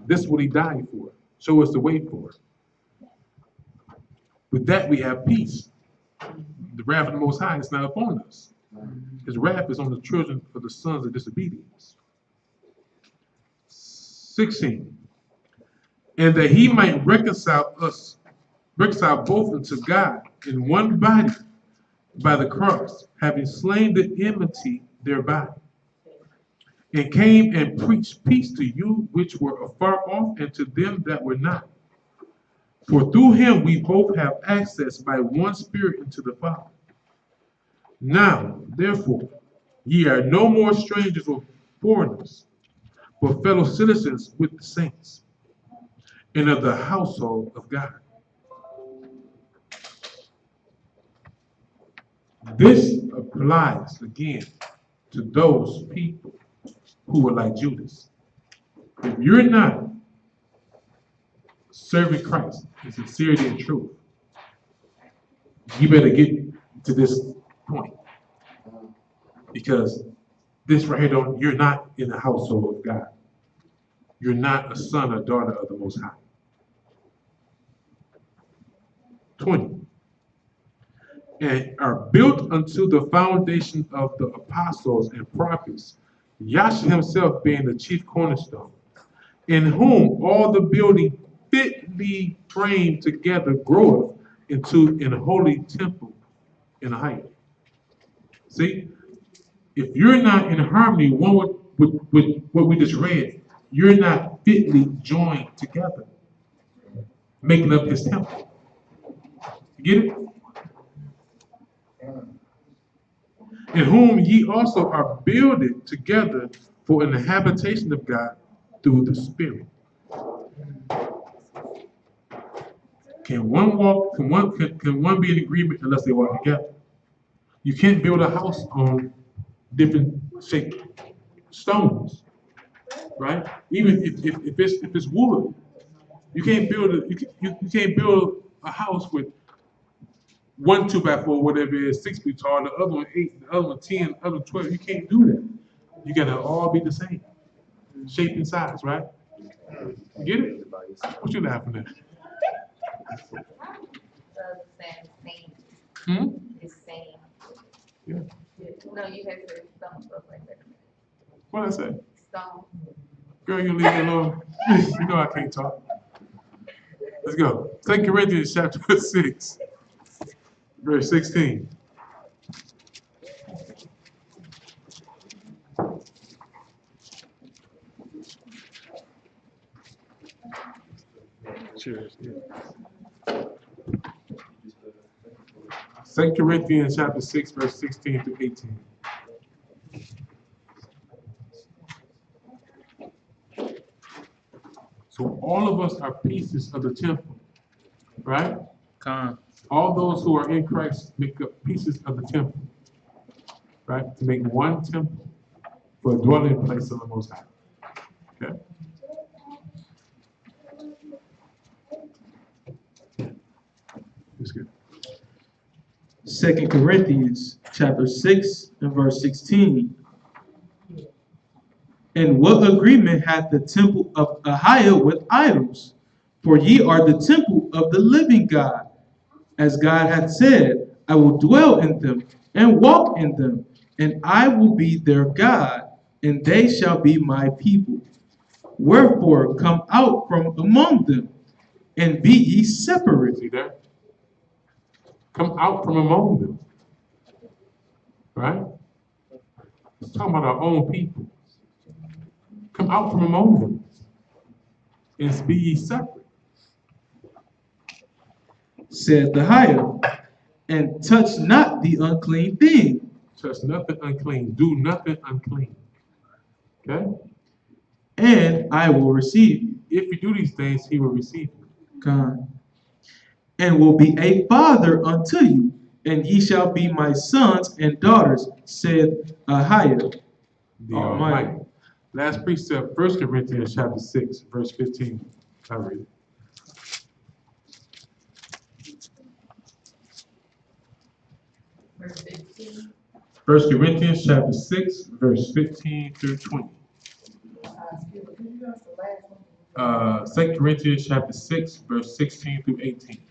S1: This is what he died for. Show us the way for it. With that we have peace. The wrath of the Most High is not upon us. His wrath is on the children of the sons of disobedience. 16. And that he might reconcile both unto God in one body by the cross, having slain the enmity thereby, and came and preached peace to you which were afar off, and to them that were not. For through him we both have access by one Spirit into the Father. Now, therefore, ye are no more strangers or foreigners, but fellow citizens with the saints, and of the household of God. This applies again to those people who are like Judas. If you're not serving Christ in sincerity and truth, you better get to this point. Because this right here, you're not in the household of God. You're not a son or daughter of the Most High. 20. And are built unto the foundation of the apostles and prophets, Yahshua himself being the chief cornerstone, in whom all the building fitly framed together groweth into an holy temple in a height. See, if you're not in harmony one with what we just read, you're not fitly joined together. making up his temple. You get it? In whom ye also are builded together for an habitation of God through the Spirit. Can one walk? Can one be in agreement unless they walk together? You can't build a house on different shaped stones, right? Even if it's wood, you can't build you can't build a house with 1 2x4, whatever it is, 6 feet tall, the other one 8, the other one 10, the other one 12. You can't do that. You gotta all be the same, shape and size, right? You get it? What you laughing at?
S4: Same.
S1: Hmm?
S4: It's same.
S1: Yeah.
S4: No, you had to stone stuff like that.
S1: What I say?
S4: Stone.
S1: Girl, you leave me alone. You know I can't talk. Let's go. 2 Corinthians chapter 6, verse 16. Cheers. Yeah. 2 Corinthians chapter 6, verse 16 through 18. So all of us are pieces of the temple, right?
S2: Con.
S1: All those who are in Christ make up pieces of the temple, right? To make one temple for a dwelling place of the Most High. Okay? That's good.
S2: 2 Corinthians chapter 6 and verse 16. And what agreement hath the temple of Ahiah with idols? For ye are the temple of the living God. As God hath said, I will dwell in them and walk in them, and I will be their God, and they shall be my people. Wherefore come out from among them, and be ye separate.
S1: See there? Come out from among them. Right? It's talking about our own people. Come out from among them. And be ye separate.
S2: Said the higher, and touch not the unclean thing.
S1: Touch nothing unclean. Do nothing unclean. Okay?
S2: And I will receive you.
S1: If you do these things, he will receive you.
S2: God. And will be a father unto you, and ye shall be my sons and daughters, said Ahiah.
S1: The Almighty. Last precept, 1 Corinthians chapter 6, verse 15. I read it.
S5: Verse 15.
S1: 1 Corinthians chapter 6, verse 15 through 20.
S4: Excuse me, can you ask the last one?
S1: 2 Corinthians chapter 6, verse 16 through 18.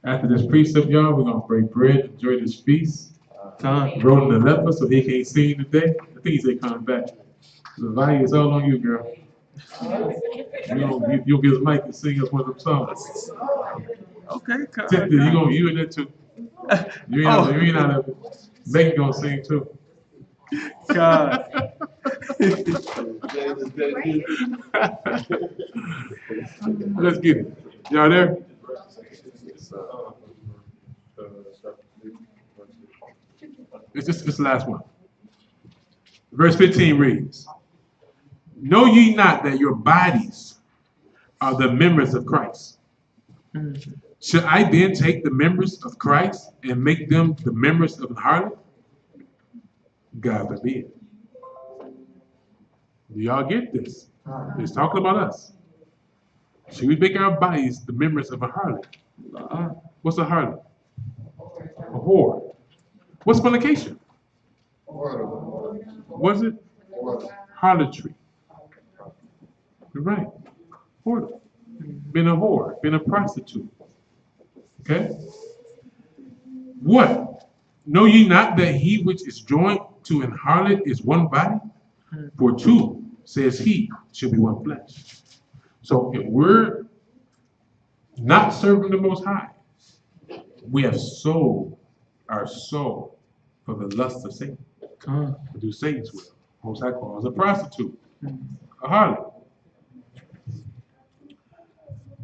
S1: After this precept, y'all, we're going to break bread, enjoy this feast.
S2: God.
S1: Rolling the leper, so he can't sing today. I think he said coming back. The value is all on you, girl. You'll get his mic and sing us one of them songs.
S2: Okay, God.
S1: Cynthia, you in there too. You ain't out of it. Megan gonna sing too.
S2: God.
S1: Let's get it. Y'all there? It's the last one. Verse 15 reads, know ye not that your bodies are the members of Christ? Should I then take the members of Christ and make them the members of an harlot? God forbid. Do y'all get this? It's talking about us. Should we make our bodies the members of a harlot? What's a harlot? A whore. What's fornication? Was it? Harlotry. You're right. Whore. Been a whore. Been a prostitute. Okay? What? Know ye not that he which is joined to an harlot is one body? For two, says he, should be one flesh. So if we're not serving the Most High, we have sold our soul for the lust of Satan. To do Satan's will. Most High calls a prostitute, a harlot.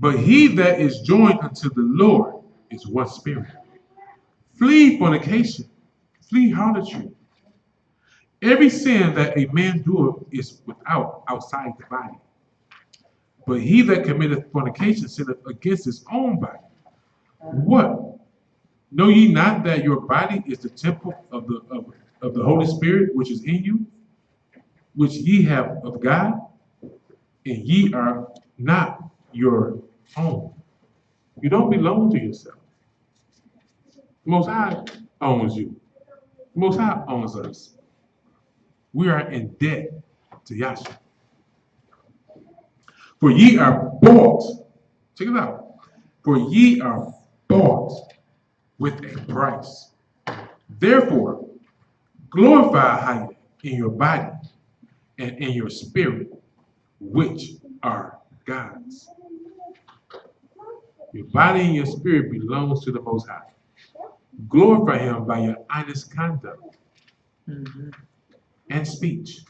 S1: But he that is joined unto the Lord is one spirit. Flee fornication, flee harlotry. Every sin that a man doeth is outside the body. But he that committeth fornication sinneth against his own body. What? Know ye not that your body is the temple of the Holy Spirit which is in you, which ye have of God, and ye are not your own. You don't belong to yourself. The Most High owns you. The Most High owns us. We are in debt to Yahshua. For ye are bought. Check it out. For ye are bought with a price. Therefore, glorify Yahweh in your body and in your spirit, which are God's. Your body and your spirit belongs to the Most High. Glorify Him by your honest conduct and speech.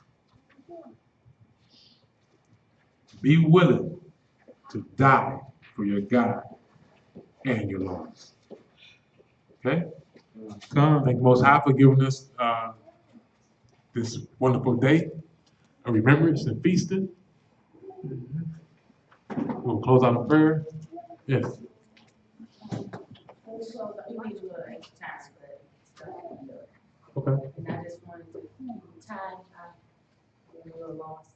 S1: Be willing to die for your God and your laws. Okay?
S2: Come.
S1: Thank the Most High for giving us this wonderful day of remembrance and feasting. We'll close out in prayer. Yes.
S5: So we need a little extra time for that stuff.
S1: Okay.
S5: And I just wanted to, time, I'm a little lost.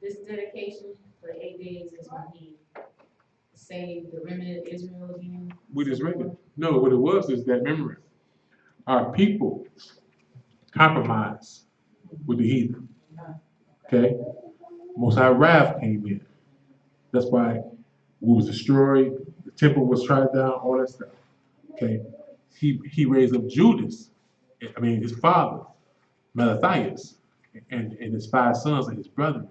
S5: This dedication for 8 days is when he saved the remnant of Israel again.
S1: We just read it. No, what it was is that, remember, our people compromised with the heathen. Okay? Most High wrath came in. That's why we was destroyed, the temple was tried down, all that stuff. Okay? He raised up Judas, his father, Mattathias, and his 5 sons and his brethren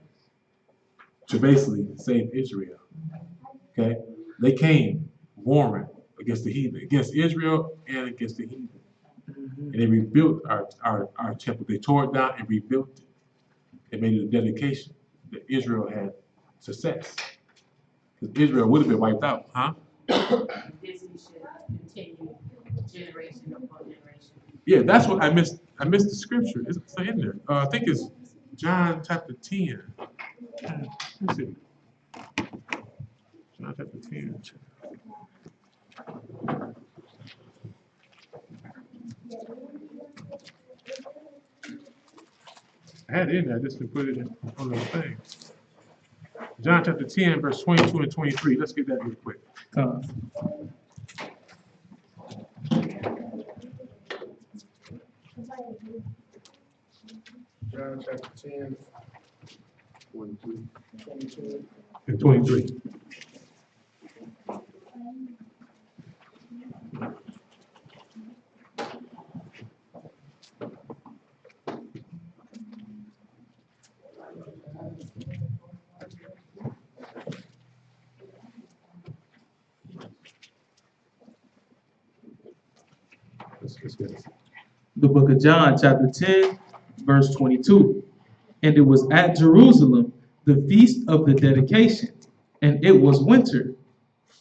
S1: to basically save Israel. Okay? They came warring against the heathen, against Israel and against the heathen. And they rebuilt our temple. They tore it down and rebuilt it. They made it a dedication that Israel had success. Because Israel would have been wiped out, huh?
S5: This we should continue generation upon generation.
S1: Yeah, that's what I missed. I missed the scripture. It's in there. I think it's John chapter 10. Let's see. John chapter 10. I had it in there, I just didn't put it on the thing. John chapter 10, verse 22 and 23. Let's get that real quick.
S2: Come.
S7: John chapter 10, 22.
S1: And 23. Let's get it.
S2: The book of John, chapter 10, verse 22. And it was at Jerusalem, the feast of the dedication, and it was winter.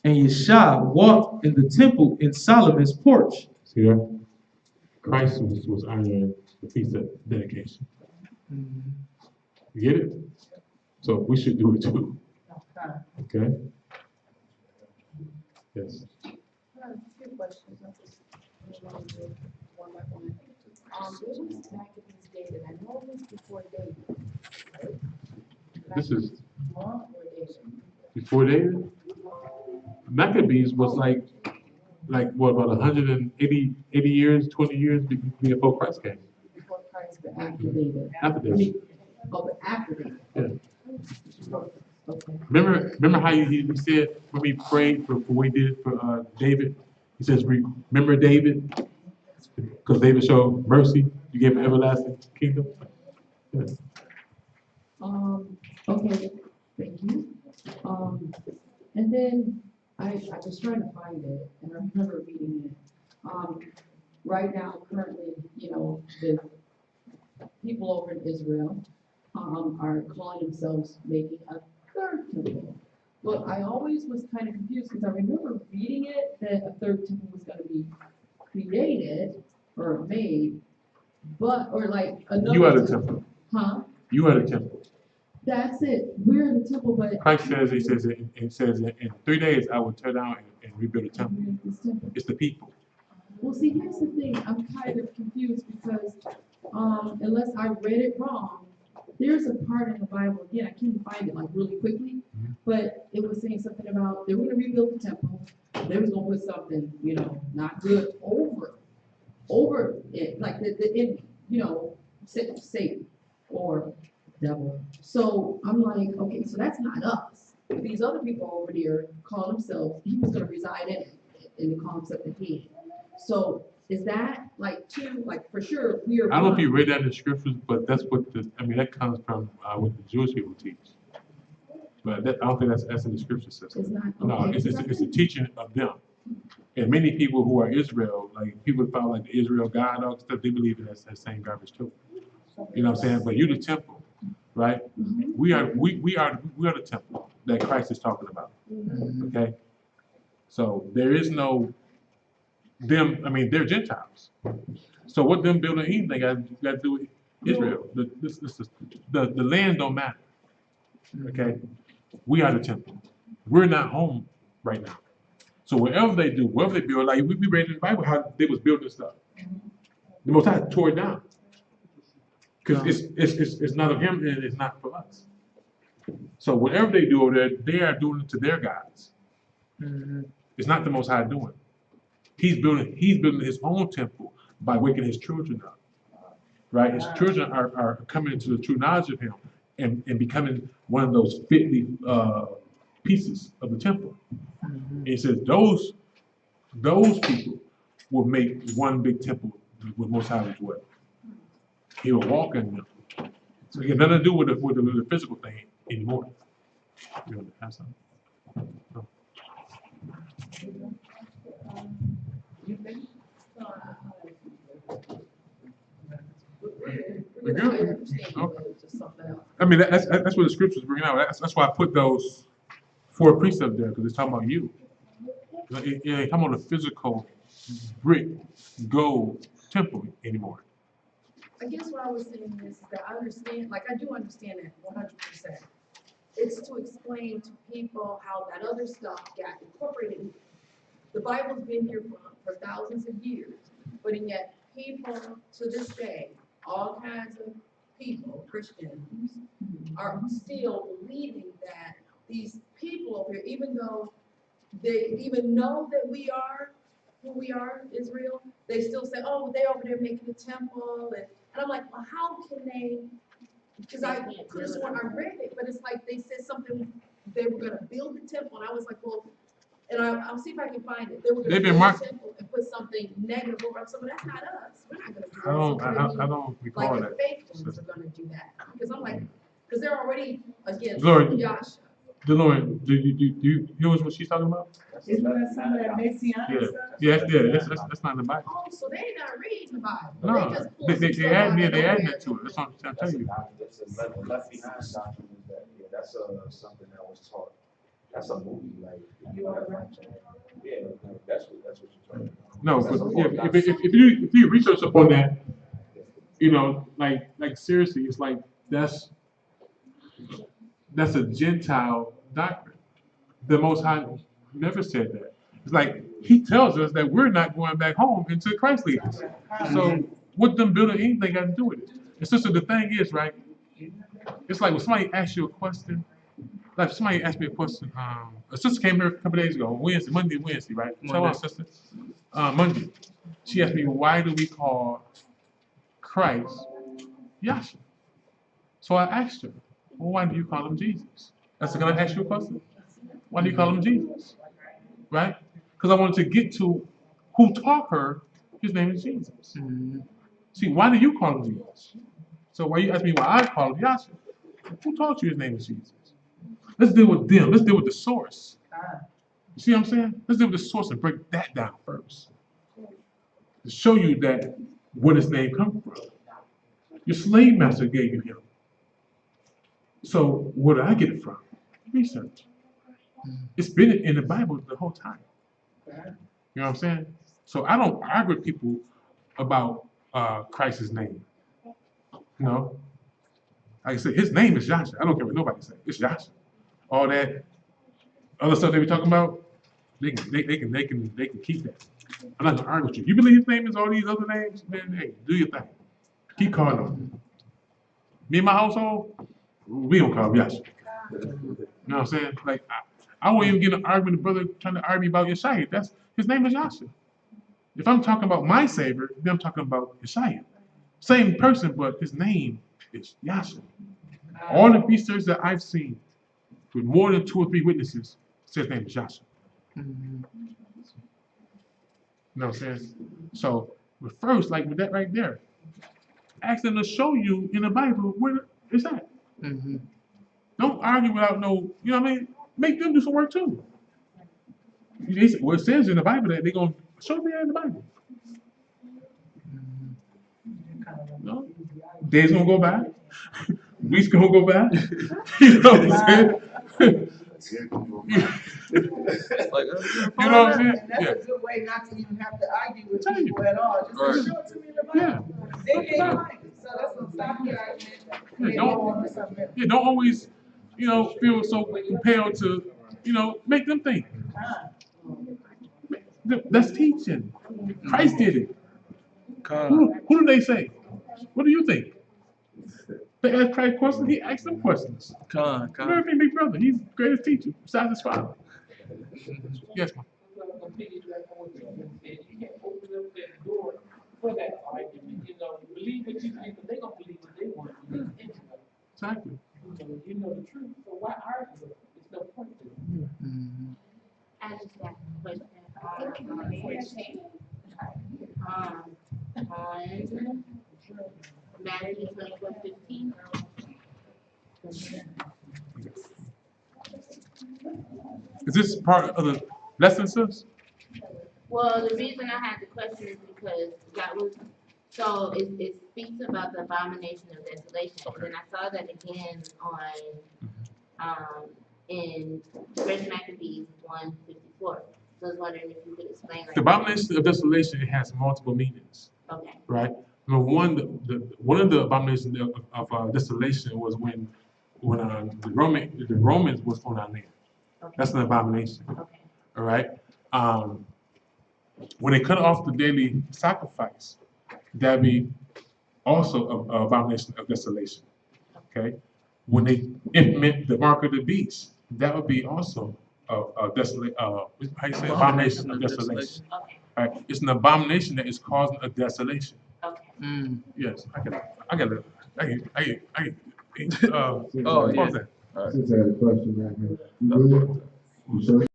S2: And Yeshua walked in the temple in Solomon's porch.
S1: See that? Christ was honoring the feast of dedication. You get it? So we should do it too. Okay? Yes.
S4: Two questions. I'll just one by one. It was back in his day, and I know it was before David, right?
S1: This is
S4: More or David?
S1: before David. Maccabees was like what, about 180 years, 20 years before Christ came.
S4: Before Christ, but after David.
S1: After David.
S4: Oh, but after David.
S1: Yeah.
S4: Okay.
S1: Remember how he said when we prayed for what he did for David? He says, remember David? Because David showed mercy. You gave him everlasting kingdom. Yeah.
S8: Okay, thank you. And then I was trying to find it, and I remember reading it. Right now, currently, the people over in Israel, are calling themselves making a third temple. Well, I always was kind of confused because I remember reading it that a third temple was gonna be created or made, but, or like another.
S1: You are the temple.
S8: Huh?
S1: You are the temple.
S8: That's it. We're the temple, but.
S1: Christ says, it says, in 3 days I will tear down and rebuild a temple.
S8: This temple.
S1: It's the people.
S8: Well, see, here's the thing, I'm kind of confused because, unless I read it wrong, there's a part in the Bible, again, I can't find it like really quickly, but it was saying something about they were gonna rebuild the temple, they was gonna put something, you know, not good over it, like the enemy, you know, Satan or devil. So I'm like, okay, so that's not us. But these other people over there call themselves, he was gonna reside in it, and they call himself the head. So is that like two, like for sure, we are.
S1: I don't know if
S8: one.
S1: you read that in the scriptures, but that's what that comes from what the Jewish people teach. But I don't think that's in the scripture system.
S8: It's not,
S1: No,
S8: okay.
S1: it's a teaching of them. And many people who are Israel, like people follow like the Israel God, all stuff, they believe in that same garbage too. You know what I'm saying? But you're the temple, right?
S8: Mhm.
S1: We are the temple that Christ is talking about. Okay? So there is no them, I mean, they're Gentiles. So what them building anything got to do with Israel? The land don't matter. Okay? We are the temple. We're not home right now. So wherever they do, wherever they build, like we read in the Bible how they was building stuff. The Most High tore it down. Because it's not of him and it's not for us. So whatever they do over there, they are doing it to their gods. It's not the Most High doing it. He's building his own temple by waking his children up. Right? His children are coming into the true knowledge of him and becoming one of those fitly pieces of the temple. And he says those people will make one big temple with Most High as well. He will walk in them. So it has nothing to do with the physical thing anymore. You want to ask something? No.
S8: We're good. I understand, but it's just something else.
S1: I mean, that's what the scriptures bring out. That's why I put those 4 precepts there, because it's talking about you. It ain't talking about a physical brick gold temple anymore.
S8: I guess what I was saying is that I understand, like, I do understand that 100%. It's to explain to people how that other stuff got incorporated. The Bible's been here for thousands of years, but yet people to this day, all kinds of people, Christians, are still believing that these people over here, even though they even know that we are who we are, Israel, they still say, oh, they over there making a temple, and I'm like, well, how can they? Because I could have sworn I read it, but it's like they said something, they were gonna build the temple, and I was like, well, and I'll see if I can find it. They were gonna
S1: They've been
S8: build the temple and put something negative over it, so that's not us, we're not gonna do that.
S1: I don't recall
S8: Like
S1: that.
S8: the fake ones are gonna do that, because I'm like, because they're already against
S1: Glory.
S8: Yasha.
S1: DeLorean, do you hear what she's talking about?
S9: Isn't that some of that messianic
S1: Yeah,
S9: stuff?
S1: that's not in the Bible.
S8: Oh, so they not reading the Bible.
S1: No,
S8: They just pull
S1: they
S8: some stuff out
S1: add
S8: of
S1: they add
S8: nowhere.
S1: that to it. That's what I'm telling you.
S6: That's a left behind doctrine is that, yeah, that's something that was taught. That's a movie, like.
S9: You are right.
S6: Yeah, that's what you're talking about.
S1: No, but yeah, if you research upon that, you know, like seriously, it's like that's a Gentile doctrine. The Most High never said that. It's like he tells us that we're not going back home until Christ leads us. So what them building anything got to do with it? And sister, the thing is, right? It's like when somebody asks you a question. Like if somebody asked me a question. A sister came here a couple days ago, Monday, right? Tell our sister. Monday. She asked me, why do we call Christ Yasha? So I asked her, well, why do you call him Jesus? I said, can I ask you a question? Why do you call him Jesus? Right? Because I wanted to get to who taught her his name is Jesus. See, why do you call him Jesus? So why you ask me why I call him Yasha? Who taught you his name is Jesus? Let's deal with them. Let's deal with the source. You see what I'm saying? Let's deal with the source and break that down first. To show you that where his name comes from. Your slave master gave you him. So where did I get it from? Research. It's been in the Bible the whole time. You know what I'm saying? So I don't argue with people about Christ's name. You know, like I said, his name is Joshua. I don't care what nobody says. It's Joshua. All that other stuff they be talking about, they can keep that. I'm not gonna argue with you. You believe his name is all these other names, man? Hey, do your thing. Keep calling them. Me and my household, we don't call him Joshua. You know what I'm saying? Like I won't even get in an argument with a brother trying to argue about Yeshua. That's his name is Joshua. If I'm talking about my Savior, then I'm talking about Yeshua. Same person, but his name is Yahshua. All the research that I've seen with more than 2 or 3 witnesses says his name is Yahshua. You know what I'm saying? So, but first, like with that right there, ask them to show you in the Bible where it's at. Don't argue without no, you know what I mean? Make them do some work too. Well, it says in the Bible that they're going to show me that in the Bible. No? Days gonna go by, weeks gonna go by. You know what I'm saying? You know what I'm saying?
S9: And that's a good way not to even have to argue with people at all. Just show it to me in the Bible. They can't find it, so that's gonna stop the argument. They go on to something else.
S1: Don't always, feel so compelled to, make them think. That's teaching. Christ did it. Who do they say? What do you think? They ask Christ questions, he asks them questions. Remember me, big brother, he's the greatest teacher besides his father. Yes, ma'am.
S10: You can't open up that door for that argument, believe what you think, but they gonna believe what they want to believe anyway.
S1: Exactly.
S10: You know the truth, so why argue? There's no point to it.
S4: I just got a question. On Matthew 24:15.
S1: Is this part of the lesson, sis?
S4: Well, the reason I had the question is because that was, so it speaks about the abomination of desolation.
S1: Okay.
S4: And then I saw that again on, in First Maccabees 1:54. So I was wondering if you could explain.
S1: The abomination of desolation, it has multiple meanings,
S4: Okay.
S1: right? Number one, one of the abominations of desolation was when the Romans was on our land.
S4: Okay.
S1: That's an abomination.
S4: Okay.
S1: All right. When they cut off the daily sacrifice, that'd be also an abomination of desolation. Okay. When they implement the mark of the beast, that would be also a desolate. How you say abomination of desolation?
S4: Okay.
S1: All right. It's an abomination that is causing a desolation.
S4: Okay.
S1: Yes. I got it.
S7: Since I had a question right here. You sure?